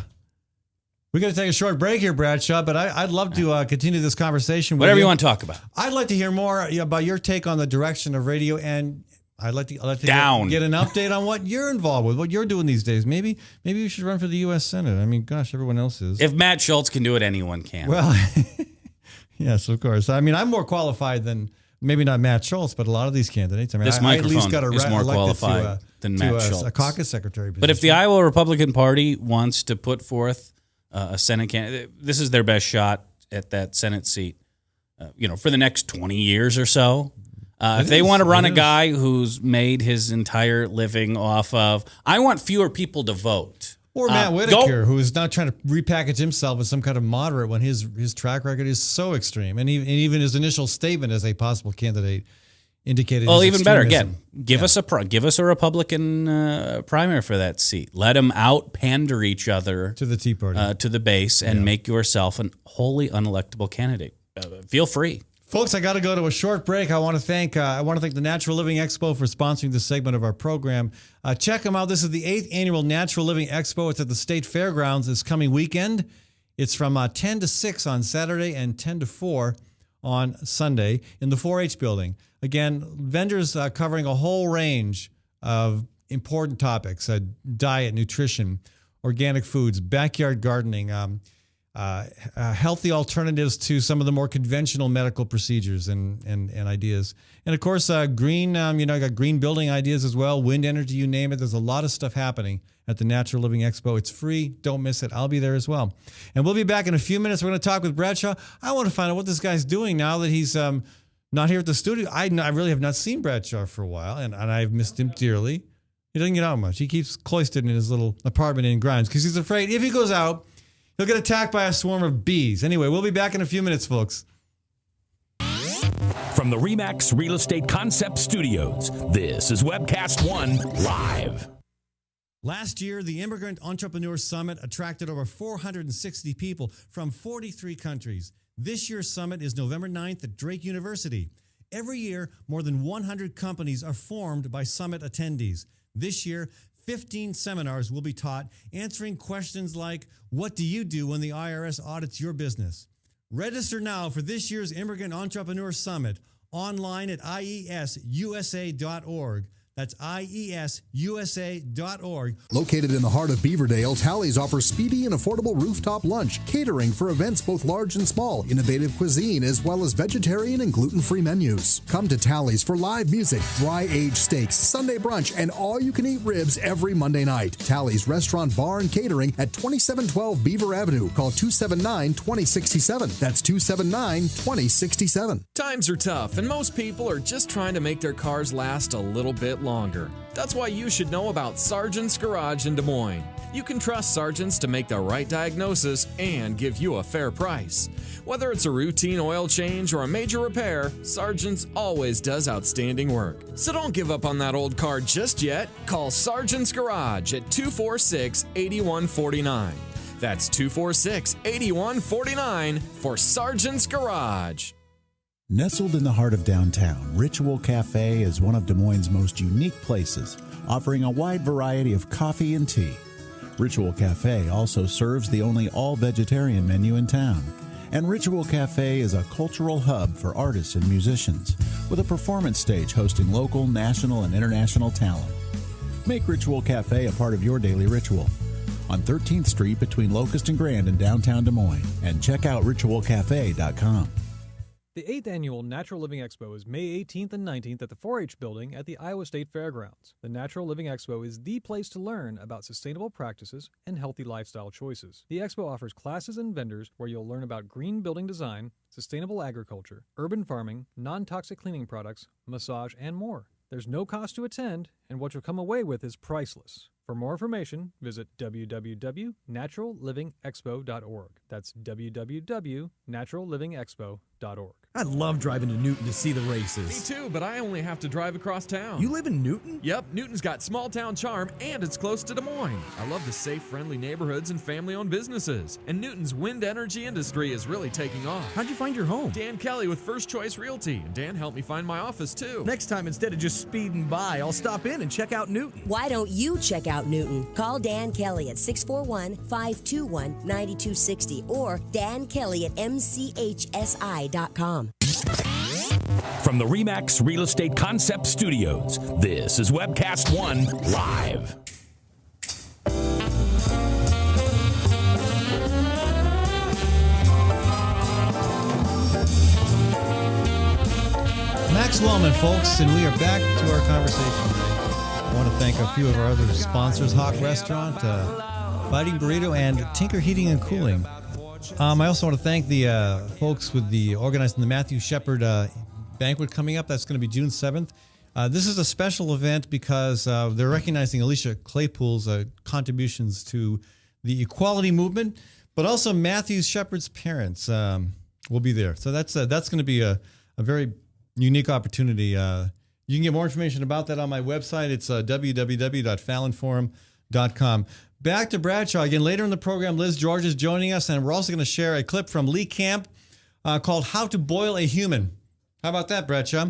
we got to take a short break here, Bradshaw, but I'd love to continue this conversation. Whatever you want to talk about. I'd like to hear more about your take on the direction of radio, and I'd like to get an update on what you're involved with, what you're doing these days. Maybe you should run for the U.S. Senate. I mean, gosh, everyone else is. If Matt Schultz can do it, anyone can. Well, yes, of course. I mean, I'm more qualified than maybe not Matt Schultz, but a lot of these candidates. I mean, this I at least got is more qualified than Matt Schultz. A caucus secretary position. But if the Iowa Republican Party wants to put forth a Senate candidate, this is their best shot at that Senate seat, for the next 20 years or so. If they want to run a guy who's made his entire living off of, I want fewer people to vote. Or Matt Whitaker, who is not trying to repackage himself as some kind of moderate when his track record is so extreme. And even his initial statement as a possible candidate indicated. Well, even better. Again, give us a Republican primary for that seat. Let them out pander each other to the Tea Party, to the base, and make yourself an wholly unelectable candidate. Feel free, folks. I got to go to a short break. I want to thank the Natural Living Expo for sponsoring this segment of our program. Check them out. This is the 8th annual Natural Living Expo. It's at the State Fairgrounds this coming weekend. It's from 10 to 6 on Saturday and 10 to 4 on Sunday in the 4-H building. Again, vendors covering a whole range of important topics: diet, nutrition, organic foods, backyard gardening, healthy alternatives to some of the more conventional medical procedures and ideas. And of course, green, I got green building ideas as well, wind energy, you name it. There's a lot of stuff happening at the Natural Living Expo. It's free. Don't miss it. I'll be there as well. And we'll be back in a few minutes. We're going to talk with Bradshaw. I want to find out what this guy's doing now that he's not here at the studio. I really have not seen Bradshaw for a while, and I've missed him dearly. He doesn't get out much. He keeps cloistered in his little apartment in Grimes because he's afraid if he goes out, he'll get attacked by a swarm of bees. Anyway, we'll be back in a few minutes, folks. From the RE/MAX Real Estate Concept Studios, this is Webcast One Live. Last year, the Immigrant Entrepreneur Summit attracted over 460 people from 43 countries. This year's summit is November 9th at Drake University. Every year, more than 100 companies are formed by summit attendees. This year, 15 seminars will be taught answering questions like, what do you do when the IRS audits your business? Register now for this year's Immigrant Entrepreneur Summit online at iesusa.org. That's iesusa.org. Located in the heart of Beaverdale, Tally's offers speedy and affordable rooftop lunch, catering for events both large and small, innovative cuisine, as well as vegetarian and gluten-free menus. Come to Tally's for live music, dry-aged steaks, Sunday brunch, and all-you-can-eat ribs every Monday night. Tally's Restaurant, Bar, and Catering at 2712 Beaver Avenue. Call 279-2067. That's 279-2067. Times are tough, and most people are just trying to make their cars last a little bit longer. That's why you should know about Sargent's Garage in Des Moines. You can trust Sargent's to make the right diagnosis and give you a fair price. Whether it's a routine oil change or a major repair, Sargent's always does outstanding work. So don't give up on that old car just yet. Call Sargent's Garage at 246-8149. That's 246-8149 for Sargent's Garage. Nestled in the heart of downtown, Ritual Cafe is one of Des Moines' most unique places, offering a wide variety of coffee and tea. Ritual Cafe also serves the only all-vegetarian menu in town. And Ritual Cafe is a cultural hub for artists and musicians, with a performance stage hosting local, national, and international talent. Make Ritual Cafe a part of your daily ritual. On 13th Street between Locust and Grand in downtown Des Moines. And check out ritualcafe.com. The 8th Annual Natural Living Expo is May 18th and 19th at the 4-H building at the Iowa State Fairgrounds. The Natural Living Expo is the place to learn about sustainable practices and healthy lifestyle choices. The expo offers classes and vendors where you'll learn about green building design, sustainable agriculture, urban farming, non-toxic cleaning products, massage, and more. There's no cost to attend, and what you'll come away with is priceless. For more information, visit www.naturallivingexpo.org. That's www.naturallivingexpo.org. I love driving to Newton to see the races. Me too, but I only have to drive across town. You live in Newton? Yep, Newton's got small town charm and it's close to Des Moines. I love the safe, friendly neighborhoods and family-owned businesses. And Newton's wind energy industry is really taking off. How'd you find your home? Dan Kelly with First Choice Realty. And Dan helped me find my office too. Next time, instead of just speeding by, I'll stop in and check out Newton. Why don't you check out Newton? Call Dan Kelly at 641-521-9260 or Dan Kelly at mchsi.com. From the RE/MAX Real Estate Concept Studios, this is Webcast One Live. Max Wellman, folks, and we are back to our conversation today. I want to thank a few of our other sponsors, Hawk Restaurant, Fighting Burrito, and Tinker Heating and Cooling. I also want to thank the folks with the organizing the Matthew Shepard banquet coming up. That's going to be June 7th. This is a special event because they're recognizing Alicia Claypool's contributions to the equality movement, but also Matthew Shepard's parents will be there. So that's going to be a very unique opportunity. You can get more information about that on my website. It's www.fallonforum.com. Back to Bradshaw again. Later in the program, Liz George is joining us, and we're also going to share a clip from Lee Camp called How to Boil a Human. How about that, Bradshaw?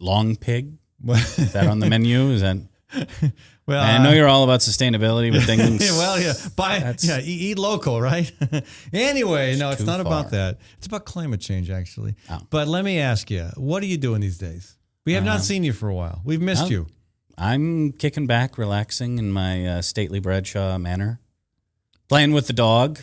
Long pig? Is that on the menu? Is that? Well, I know you're all about sustainability with things. Well, yeah. Eat local, right? Anyway, no, it's not about that. It's about climate change, actually. Oh. But let me ask you, what are you doing these days? We have not seen you for a while. We've missed you. I'm kicking back, relaxing in my stately Bradshaw manner, playing with the dog.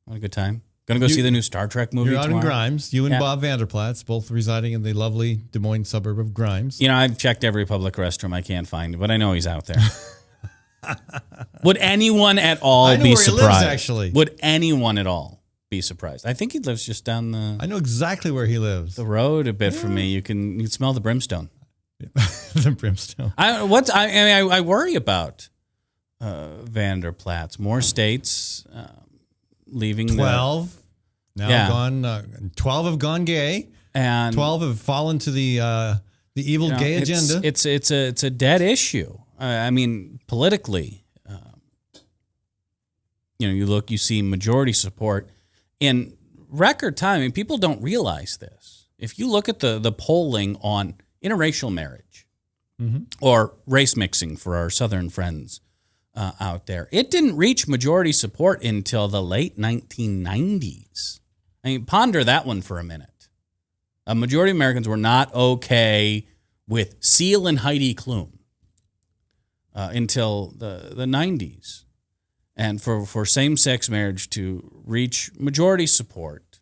What a good time. Going to go see the new Star Trek movie tomorrow. You're out in Grimes. You and Yeah. Bob Vanderplatz, both residing in the lovely Des Moines suburb of Grimes. You know, I've checked every public restroom I can't find, but I know he's out there. Would anyone at all I know be where he surprised? lives, actually. Would anyone at all be surprised? I think he lives just down the... I know exactly where he lives. The road a bit from me. You can smell the brimstone. The brimstone. I worry about Vanderplatz. More states leaving. 12 gone. 12 have gone gay, and 12 have fallen to the evil gay agenda. It's a dead issue. I mean, politically, you see majority support in record time. I mean, people don't realize this. If you look at the polling on interracial marriage or race mixing for our Southern friends out there, it didn't reach majority support until the late 1990s. I mean, ponder that one for a minute. A majority of Americans were not okay with Seal and Heidi Klum until the 90s. And for same-sex marriage to reach majority support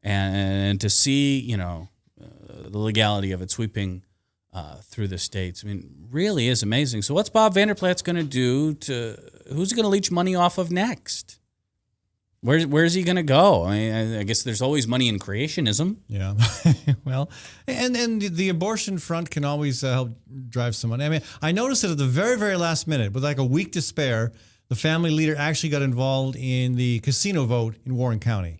and to see, the legality of it sweeping through the states, I mean, really is amazing. So what's Bob Vanderplatz going to do who's he going to leech money off of next? Where's he going to go? I mean, I guess there's always money in creationism. Yeah. Well, and the abortion front can always help drive some money. I mean, I noticed that at the very, very last minute, with like a week to spare, the family leader actually got involved in the casino vote in Warren County.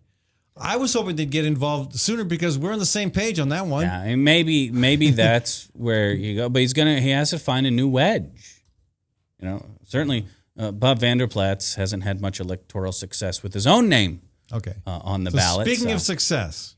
I was hoping they'd get involved sooner because we're on the same page on that one. Yeah, and maybe that's where you go. But he has to find a new wedge. Certainly Bob Vanderplatz hasn't had much electoral success with his own name on the ballot. Speaking of success,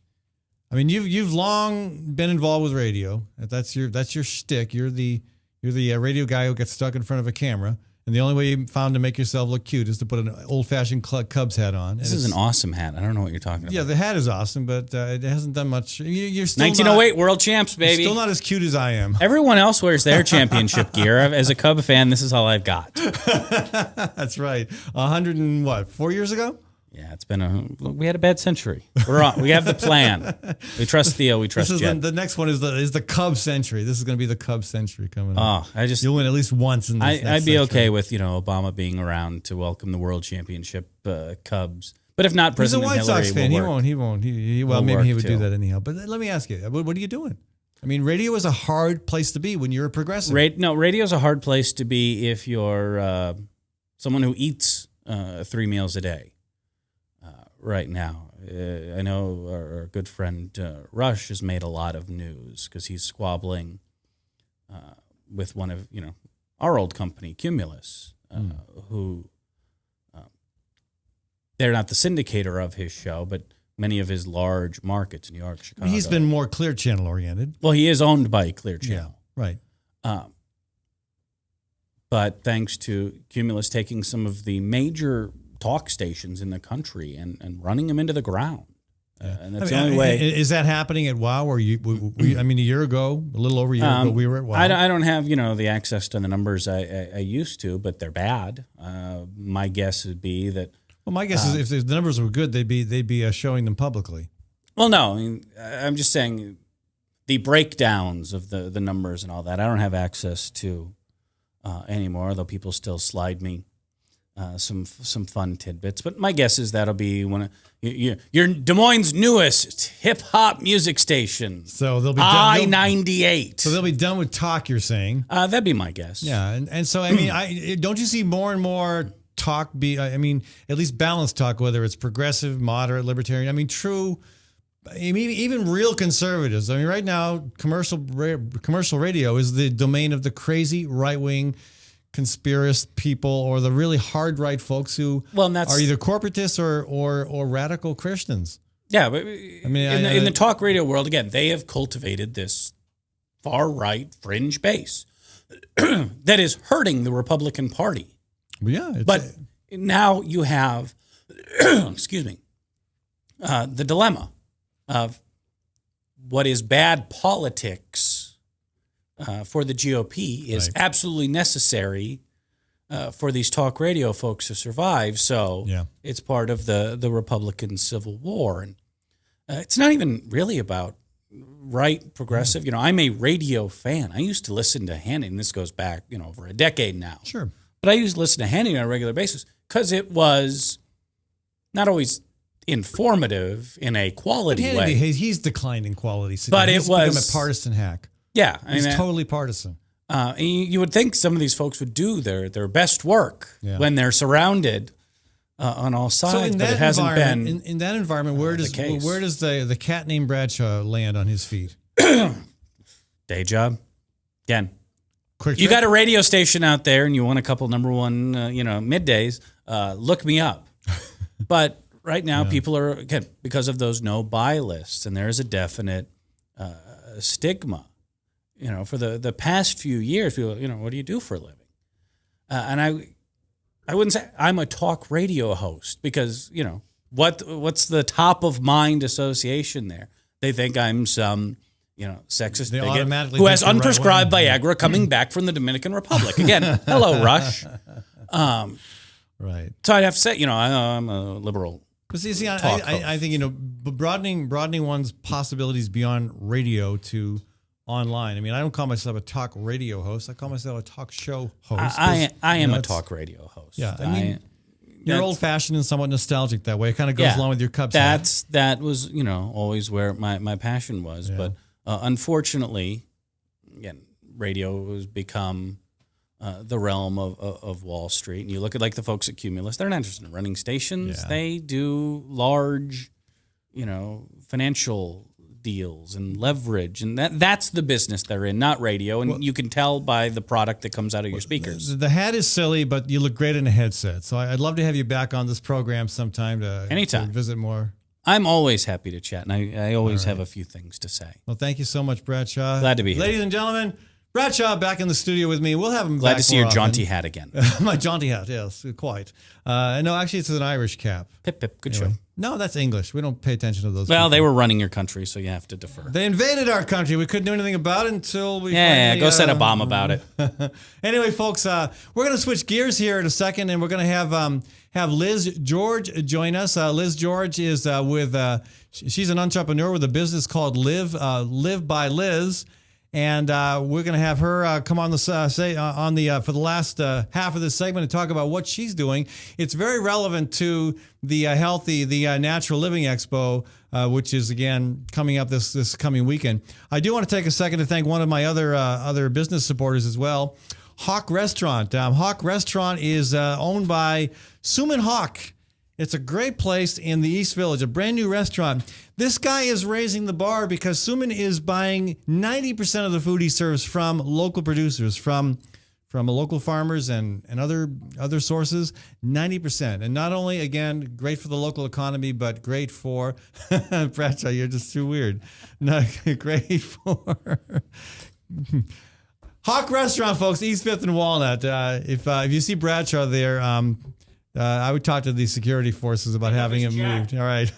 I mean, you've long been involved with radio. That's your shtick. You're the radio guy who gets stuck in front of a camera. And the only way you found to make yourself look cute is to put an old-fashioned Cubs hat on. This is an awesome hat. I don't know what you're talking about. Yeah, the hat is awesome, but it hasn't done much. You're still 1908 world champs, baby. Still not as cute as I am. Everyone else wears their championship gear. As a Cub fan, this is all I've got. That's right. 4 years ago? Yeah, it's been we had a bad century. We're on. We have the plan. We trust Theo. We trust Jet. The next one is the Cub century. This is going to be the Cub century coming up. Oh, you'll win at least once in this. I'd be okay with Obama being around to welcome the World Championship Cubs. But if not, President Hillary He's a White Sox fan. He won't. Maybe he would do that anyhow. But let me ask you, what are you doing? I mean, radio is a hard place to be when you're a progressive. Radio is a hard place to be if you're someone who eats 3 meals a day. Right now, I know our good friend Rush has made a lot of news because he's squabbling with one of our old company, Cumulus, who they're not the syndicator of his show, but many of his large markets, New York, Chicago. He's been more Clear Channel oriented. Well, he is owned by Clear Channel, right? But thanks to Cumulus taking some of the major talk stations in the country and running them into the ground. And that's the only way. Is that happening at WOW? Or a year ago, a little over a year ago, we were at WOW. I don't have the access to the numbers I used to, but they're bad. My guess would be that. Well, my guess is if the numbers were good, they'd be showing them publicly. Well, no, I'm just saying the breakdowns of the numbers and all that. I don't have access to anymore, although people still slide me some fun tidbits, but my guess is that'll be one of your Des Moines' newest hip hop music station. So they'll be I-98. So they'll be done with talk. You're saying that'd be my guess. Yeah, and so I mean, don't you see more and more talk? At least balanced talk, whether it's progressive, moderate, libertarian. I mean, true. Even real conservatives. I mean, right now, commercial radio is the domain of the crazy right wing conspiracist people or the really hard right folks who are either corporatists or radical Christians. Yeah, but in the talk radio world, again, they have cultivated this far right fringe base that is hurting the Republican Party. Yeah, but now you have, excuse me, the dilemma of what is bad politics for the GOP is absolutely necessary for these talk radio folks to survive. So it's part of the Republican Civil War. And it's not even really about right progressive. I'm a radio fan. I used to listen to Hannity, and this goes back, over a decade now. Sure. But I used to listen to Hannity on a regular basis because it was not always informative in a quality way. He's declined in quality. But he's become a partisan hack. Yeah, he's totally partisan. You would think some of these folks would do their best work when they're surrounded on all sides, but it hasn't been. In that environment, where does the cat named Bradshaw land on his feet? Day job, again. Quick you trip? got a radio station out there, and you want a couple number one, middays. Look me up. But right now, people are again because of those no buy lists, and there is a definite stigma. For the past few years, people, what do you do for a living? And I wouldn't say I'm a talk radio host because, what's the top of mind association there? They think I'm some, sexist bigot who has unprescribed Viagra coming back from the Dominican Republic. Again, hello, Rush. Right. So I'd have to say, I'm a liberal. But see, I think, broadening one's possibilities beyond radio to online. I mean, I don't call myself a talk radio host. I call myself a talk show host. I am a talk radio host. Yeah, I mean, you're old-fashioned and somewhat nostalgic that way. It kind of goes along with your Cubs. That was always where my passion was. Yeah. But unfortunately, again, radio has become the realm of Wall Street. And you look at like the folks at Cumulus; they're not interested in running stations. Yeah. They do large, financial deals and leverage, and that's the business they're in, not radio. And you can tell by the product that comes out of your speakers. The hat is silly, but you look great in a headset. So I'd love to have you back on this program sometime to anytime to visit more. I'm always happy to chat, and I always have a few things to say. Well, thank you so much, Bradshaw. Glad to be here. Ladies and gentlemen, Bradshaw back in the studio with me. We'll have him Glad back to see more your jaunty often. hat again. My jaunty hat, yes, quite. No, actually, it's an Irish cap. Pip, pip, good Anyway. show. No, that's English. We don't pay attention to those Well, people. they were running your country, so you have to defer. They invaded our country. We couldn't do anything about it until we Yeah, finally, go send a bomb about it. Anyway, folks, we're going to switch gears here in a second, and we're going to have Liz George join us. Liz George is she's an entrepreneur with a business called Live by Liz. And we're going to have her come on the for the last half of this segment and talk about what she's doing. It's very relevant to the Natural Living Expo, which is again coming up this coming weekend. I do want to take a second to thank one of my other business supporters as well, Hawk Restaurant. Hawk Restaurant is owned by Suman Hawk. It's a great place in the East Village, a brand new restaurant. This guy is raising the bar because Suman is buying 90% of the food he serves from local producers, from local farmers and other sources, 90%. And not only, again, great for the local economy, but great for, Bradshaw, you're just too weird. No, great for... Hawk Restaurant, folks, East 5th and Walnut. If you see Bradshaw there... I would talk to the security forces about having him moved. All right.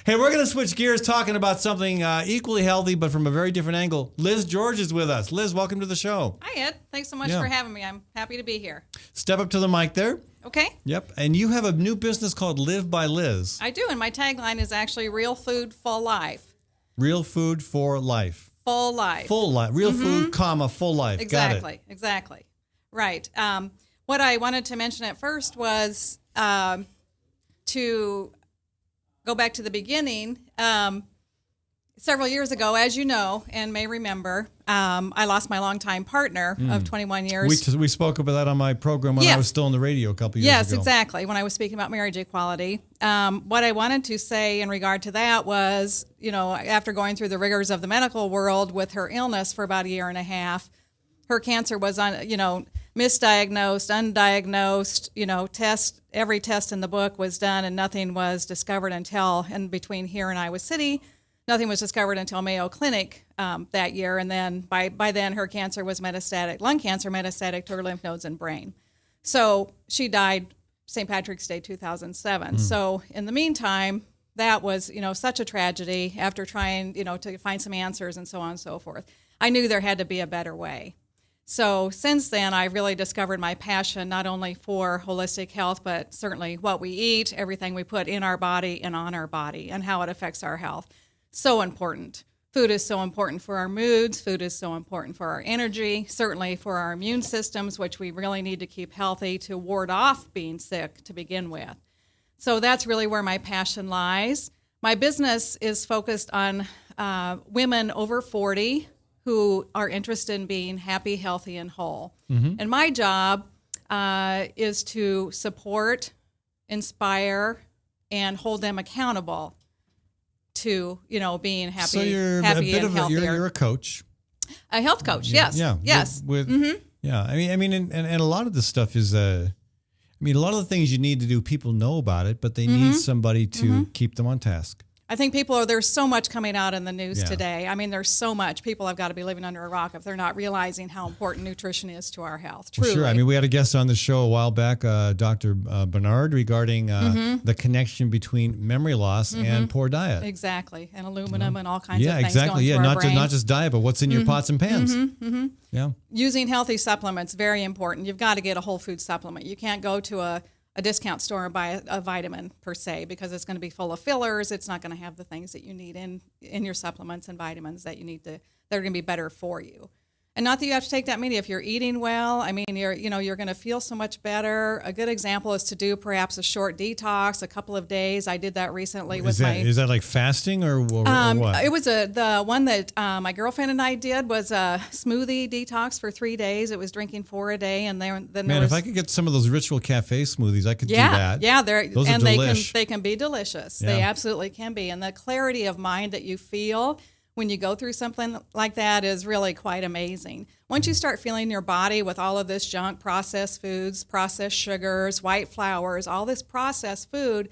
Hey, we're going to switch gears talking about something equally healthy, but from a very different angle. Liz George is with us. Liz, welcome to the show. Hi, Ed. Thanks so much for having me. I'm happy to be here. Step up to the mic there. Okay. Yep. And you have a new business called Live by Liz. I do, and my tagline is actually Real Food, Full Life. Real food for life. Full life. Full life. Real food, comma, full life. Exactly. Got it. Exactly. Right. What I wanted to mention at first was to go back to the beginning. Several years ago, as you know and may remember, I lost my longtime partner of 21 years. We spoke about that on my program when I was still on the radio a couple years ago. Yes, exactly, when I was speaking about marriage equality. What I wanted to say in regard to that was, after going through the rigors of the medical world with her illness for about a year and a half, her cancer was misdiagnosed, undiagnosed, every test in the book was done and nothing was discovered until, and between here and Iowa City, nothing was discovered until Mayo Clinic that year. And then by then her cancer was metastatic, lung cancer metastatic to her lymph nodes and brain. So she died St. Patrick's Day 2007. So in the meantime, that was, such a tragedy after trying, to find some answers and so on and so forth. I knew there had to be a better way. So since then, I've really discovered my passion not only for holistic health, but certainly what we eat, everything we put in our body and on our body, and how it affects our health. So important. Food is so important for our moods. Food is so important for our energy, certainly for our immune systems, which we really need to keep healthy to ward off being sick to begin with. So that's really where my passion lies. My business is focused on women over 40 who are interested in being happy, healthy, and whole. And my job is to support, inspire, and hold them accountable to, being happy, so you're happy a bit and of healthier. you're a coach. A health coach, yes. Yeah. Yes. Yeah. I mean, and a lot of this stuff is, a lot of the things you need to do, people know about it, but they need somebody to keep them on task. I think there's so much coming out in the news today. I mean, there's so much. People have got to be living under a rock if they're not realizing how important nutrition is to our health. Truly. Well, sure. I mean, we had a guest on the show a while back, Dr. Bernard, regarding the connection between memory loss and poor diet. Exactly. And aluminum and all kinds of things. Yeah, exactly. Going to our brain. Not just diet, but what's in your pots and pans. Yeah. Using healthy supplements, very important. You've got to get a whole food supplement. You can't go to a discount store and buy a vitamin per se, because it's going to be full of fillers. It's not going to have the things that you need in your supplements and vitamins that you need that are going to be better for you. And not that you have to take that many. If you're eating well, I mean, you're going to feel so much better. A good example is to do perhaps a short detox, a couple of days. I did that recently with my... Is that like fasting or what? It was the one that my girlfriend and I did was a smoothie detox for 3 days. It was drinking 4 a day, and then Man, if I could get some of those Ritual Cafe smoothies, I could do that. Yeah, those are delish. They can be delicious. Yeah. They absolutely can be, and the clarity of mind that you feel when you go through something like that is really quite amazing. Once you start feeling your body with all of this junk, processed foods, processed sugars, white flours, all this processed food,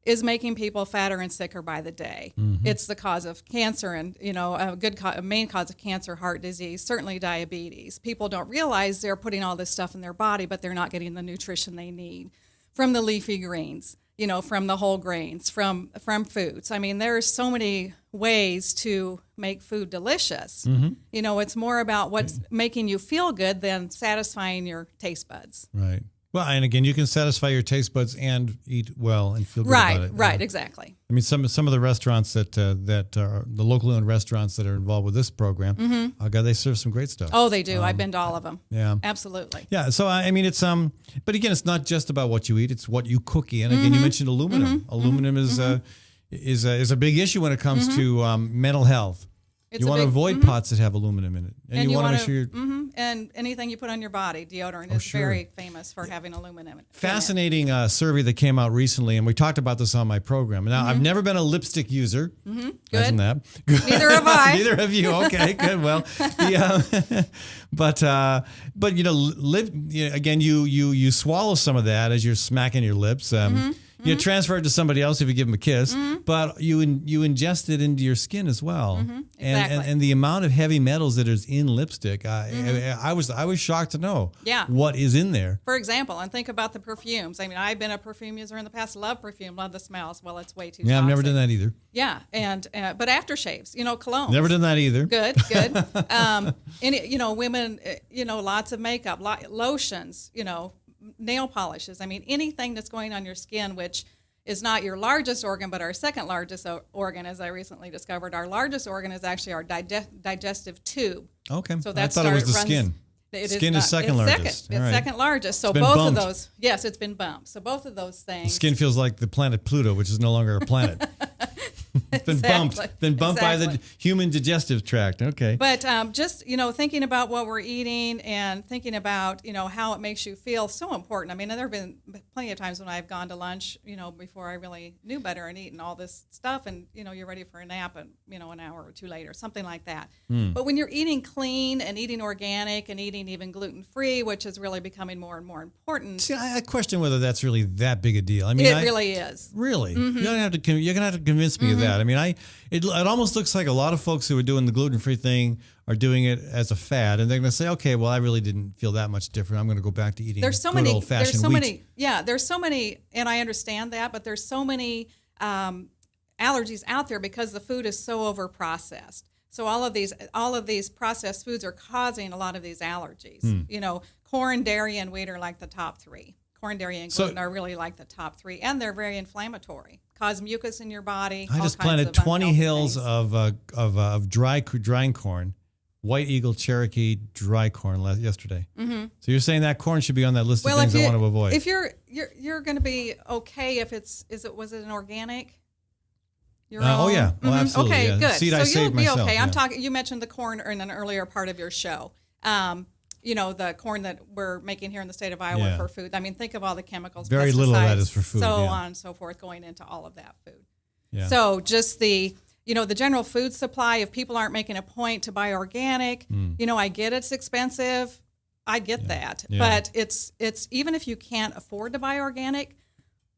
is making people fatter and sicker by the day. It's the cause of cancer, and a main cause of cancer, heart disease, certainly diabetes. People don't realize they're putting all this stuff in their body, but they're not getting the nutrition they need from the leafy greens, from the whole grains, from foods. I mean, there are so many ways to make food delicious. It's more about what's making you feel good than satisfying your taste buds. Right. Well, and again, you can satisfy your taste buds and eat well and feel good about it. Right, exactly. I mean, some of the restaurants that are the locally owned restaurants that are involved with this program, God, they serve some great stuff. Oh, they do. I've been to all of them. Yeah, absolutely. Yeah. So I mean, it's but again, it's not just about what you eat; it's what you cook in. Again, you mentioned aluminum. Aluminum is a big issue when it comes to mental health. You want to avoid pots that have aluminum in it, and you want to make sure you're. And anything you put on your body, deodorant is very famous for having aluminum in it. Fascinating survey that came out recently, and we talked about this on my program. Now, I've never been a lipstick user. Good. Imagine that. Neither have I. Neither have you. Okay, good. Well, but again, you swallow some of that as you're smacking your lips. You transfer it to somebody else if you give them a kiss, but you ingest it into your skin as well. Exactly. And the amount of heavy metals that is in lipstick, I was shocked to know what is in there. For example, and think about the perfumes. I mean, I've been a perfume user in the past. Love perfume, love the smells. Well, it's way too toxic. I've never done that either. Yeah, and but aftershaves, cologne. Never done that either. Good. Women, lots of makeup, lotions, nail polishes. I mean, anything that's going on your skin, which is not your largest organ, but our second largest organ, as I recently discovered. Our largest organ is actually our digestive tube. Okay. So that's I thought it was the skin. Skin is second largest. It's second largest. So both of those, yes, it's been bumped. So both of those things. The skin feels like the planet Pluto, which is no longer a planet. Been bumped by the human digestive tract. Okay. But just thinking about what we're eating and thinking about how it makes you feel, so important. I mean, there have been plenty of times when I've gone to lunch, before I really knew better, and eaten all this stuff, and you're ready for a nap, and an hour or two later, something like that. But when you're eating clean and eating organic and eating even gluten-free, which is really becoming more and more important. See, I question whether that's really that big a deal. I mean, it really is. Really, you're gonna have to convince me of that. I mean, it almost looks like a lot of folks who are doing the gluten-free thing are doing it as a fad, and they're going to say, okay, well, I really didn't feel that much different. I'm going to go back to eating old-fashioned wheat. There's so many, and I understand that, but there's so many allergies out there because the food is so over-processed. So all of these processed foods are causing a lot of these allergies. Corn, dairy, and wheat are like the top three. Corn, dairy, and gluten are really like the top three, and they're very inflammatory. Cause mucus in your body. I just planted 20 hills of dry corn, White Eagle Cherokee dry corn yesterday. So you're saying that corn should be on that list of things I want to avoid. If you're going to be okay if was it an organic? Oh yeah, well, absolutely. Okay, yeah. good. Seed so I saved you'll be myself, okay. yeah. I'm talking. You mentioned the corn in an earlier part of your show. The corn that we're making here in the state of Iowa for food. I mean, think of all the chemicals, very little of that is for food, so on and so forth, going into all of that food. Yeah. So just the general food supply. If people aren't making a point to buy organic, I get it's expensive. I get that, but it's even if you can't afford to buy organic.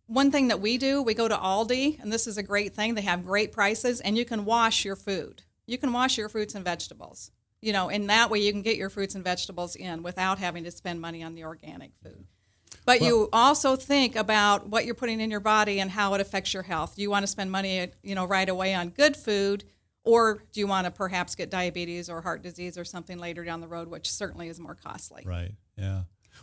One thing that we do, we go to Aldi, and this is a great thing. They have great prices, and you can wash your food. You can wash your fruits and vegetables. And that way you can get your fruits and vegetables in without having to spend money on the organic food. But you also think about what you're putting in your body and how it affects your health. Do you want to spend money, right away on good food, or do you want to perhaps get diabetes or heart disease or something later down the road, which certainly is more costly? Right. Yeah.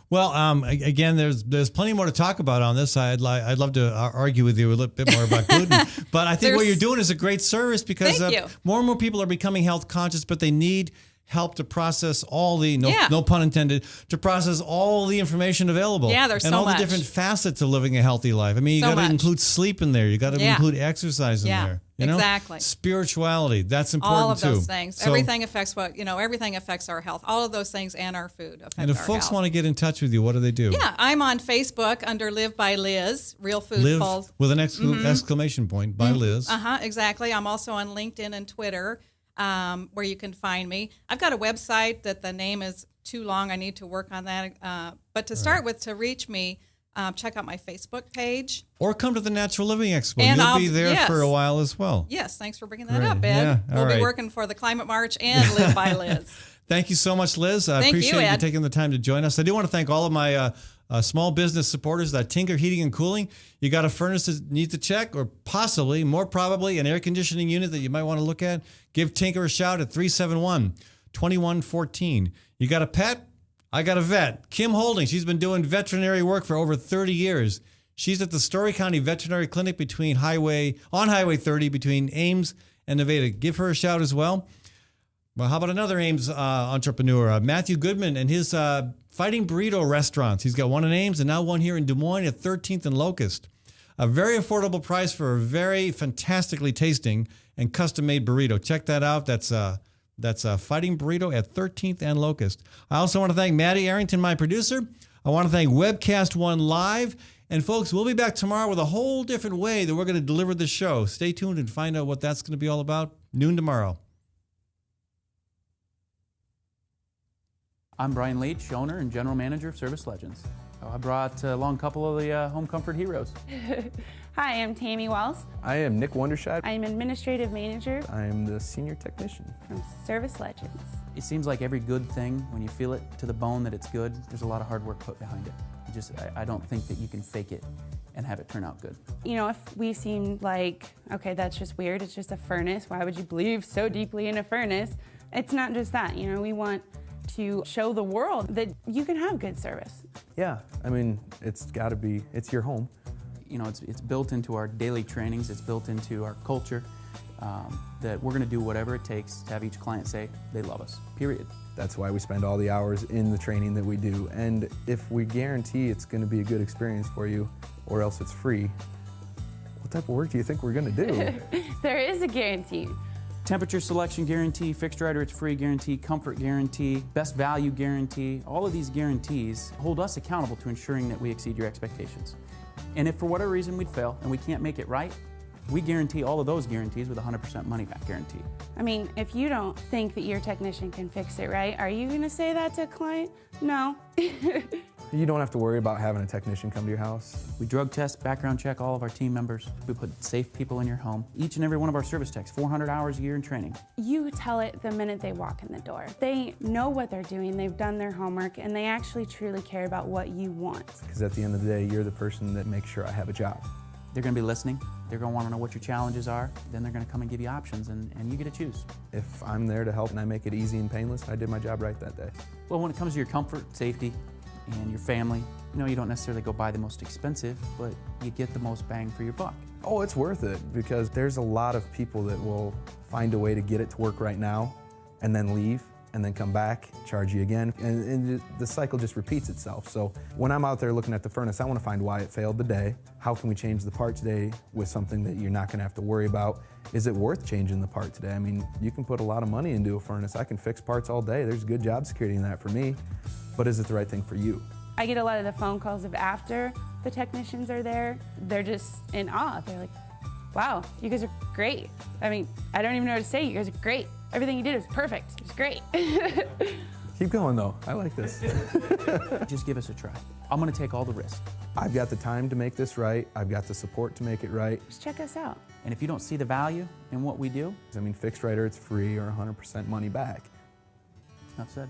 Well, again, there's plenty more to talk about on this. I'd love to argue with you a little bit more about gluten, but I think what you're doing is a great service because more and more people are becoming health conscious, but they need help to process all the no pun intended to process all the information available. Yeah, there's and so all much. The different facets of living a healthy life. I mean, you got to include sleep in there. You got to include exercise in there. Exactly. Spirituality, that's important too. All of those things. So, everything affects everything affects our health. All of those things and our food affect our health. And if folks want to get in touch with you, what do they do? Yeah, I'm on Facebook under Live by Liz, Real Food Live Pulse. with an exclamation point by Liz. Exactly. I'm also on LinkedIn and Twitter, where you can find me. I've got a website that the name is too long. I need to work on that. But to start with, to reach me, check out my Facebook page. Or come to the Natural Living Expo. And You'll I'll be there yes. for a while as well. Yes, thanks for bringing that Great. up, Ed. Yeah, all We'll right. be working for the Climate March and Live by Liz. Thank you so much, Liz. I Thank you, appreciate you Ed. taking the time to join us. I do want to thank all of my small business supporters, Tinker Heating and Cooling. You got a furnace that needs a check, or possibly, more probably, an air conditioning unit that you might want to look at? Give Tinker a shout at 371-2114. You got a pet? I got a vet. Kim Holding, she's been doing veterinary work for over 30 years. She's at the Story County Veterinary Clinic on Highway 30 between Ames and Nevada. Give her a shout as well. Well, how about another Ames entrepreneur, Matthew Goodman and his Fighting Burrito restaurants. He's got one in Ames and now one here in Des Moines at 13th and Locust. A very affordable price for a very fantastically tasting and custom-made burrito. Check that out. That's Fighting Burrito at 13th and Locust. I also want to thank Maddie Arrington, my producer. I want to thank Webcast One Live. And folks, we'll be back tomorrow with a whole different way that we're going to deliver the show. Stay tuned and find out what that's going to be all about. Noon tomorrow. I'm Brian Leach, owner and general manager of Service Legends. I brought along a couple of the home comfort heroes. Hi, I'm Tammy Wells. I am Nick Wondershot. I'm administrative manager I am the senior technician from Service Legends. It seems like every good thing, when you feel it to the bone that it's good, there's a lot of hard work put behind it. I don't think that you can fake it and have it turn out good. You know, if we seem like, okay, that's just weird, it's just a furnace, why would you believe so deeply in a furnace? It's not just that, you know, we want to show the world that you can have good service. Yeah, I mean, it's got to be, it's your home. You know, it's built into our daily trainings, it's built into our culture, that we're going to do whatever it takes to have each client say they love us, period. That's why we spend all the hours in the training that we do. And if we guarantee it's going to be a good experience for you, or else it's free, what type of work do you think we're going to do? There is a guarantee. Temperature selection guarantee, fixed rider it's free guarantee, comfort guarantee, best value guarantee. All of these guarantees hold us accountable to ensuring that we exceed your expectations. And if for whatever reason we'd fail and we can't make it right, we guarantee all of those guarantees with a 100% money back guarantee. I mean, if you don't think that your technician can fix it right, are you going to say that to a client? No. You don't have to worry about having a technician come to your house. We drug test, background check all of our team members. We put safe people in your home. Each and every one of our service techs, 400 hours a year in training. You tell it the minute they walk in the door. They know what they're doing, they've done their homework, and they actually truly care about what you want. Because at the end of the day, you're the person that makes sure I have a job. They're going to be listening. They're going to want to know what your challenges are. Then they're going to come and give you options, and you get to choose. If I'm there to help and I make it easy and painless, I did my job right that day. Well, when it comes to your comfort, safety, and your family, you know, you don't necessarily go buy the most expensive, but you get the most bang for your buck. Oh, it's worth it, because there's a lot of people that will find a way to get it to work right now and then leave and then come back, charge you again, and the cycle just repeats itself. So when I'm out there looking at the furnace, I want to find why it failed today. How can we change the part today with something that you're not going to have to worry about? Is it worth changing the part today? I mean, you can put a lot of money into a furnace. I can fix parts all day. There's good job security in that for me. But is it the right thing for you? I get a lot of the phone calls of after the technicians are there. They're just in awe. They're like, wow, you guys are great. I mean, I don't even know what to say. You guys are great. Everything you did was perfect. It was great. Keep going, though. I like this. Just give us a try. I'm going to take all the risk. I've got the time to make this right. I've got the support to make it right. Just check us out. And if you don't see the value in what we do, I mean, fixed rider, it's free or 100% money back. Enough said.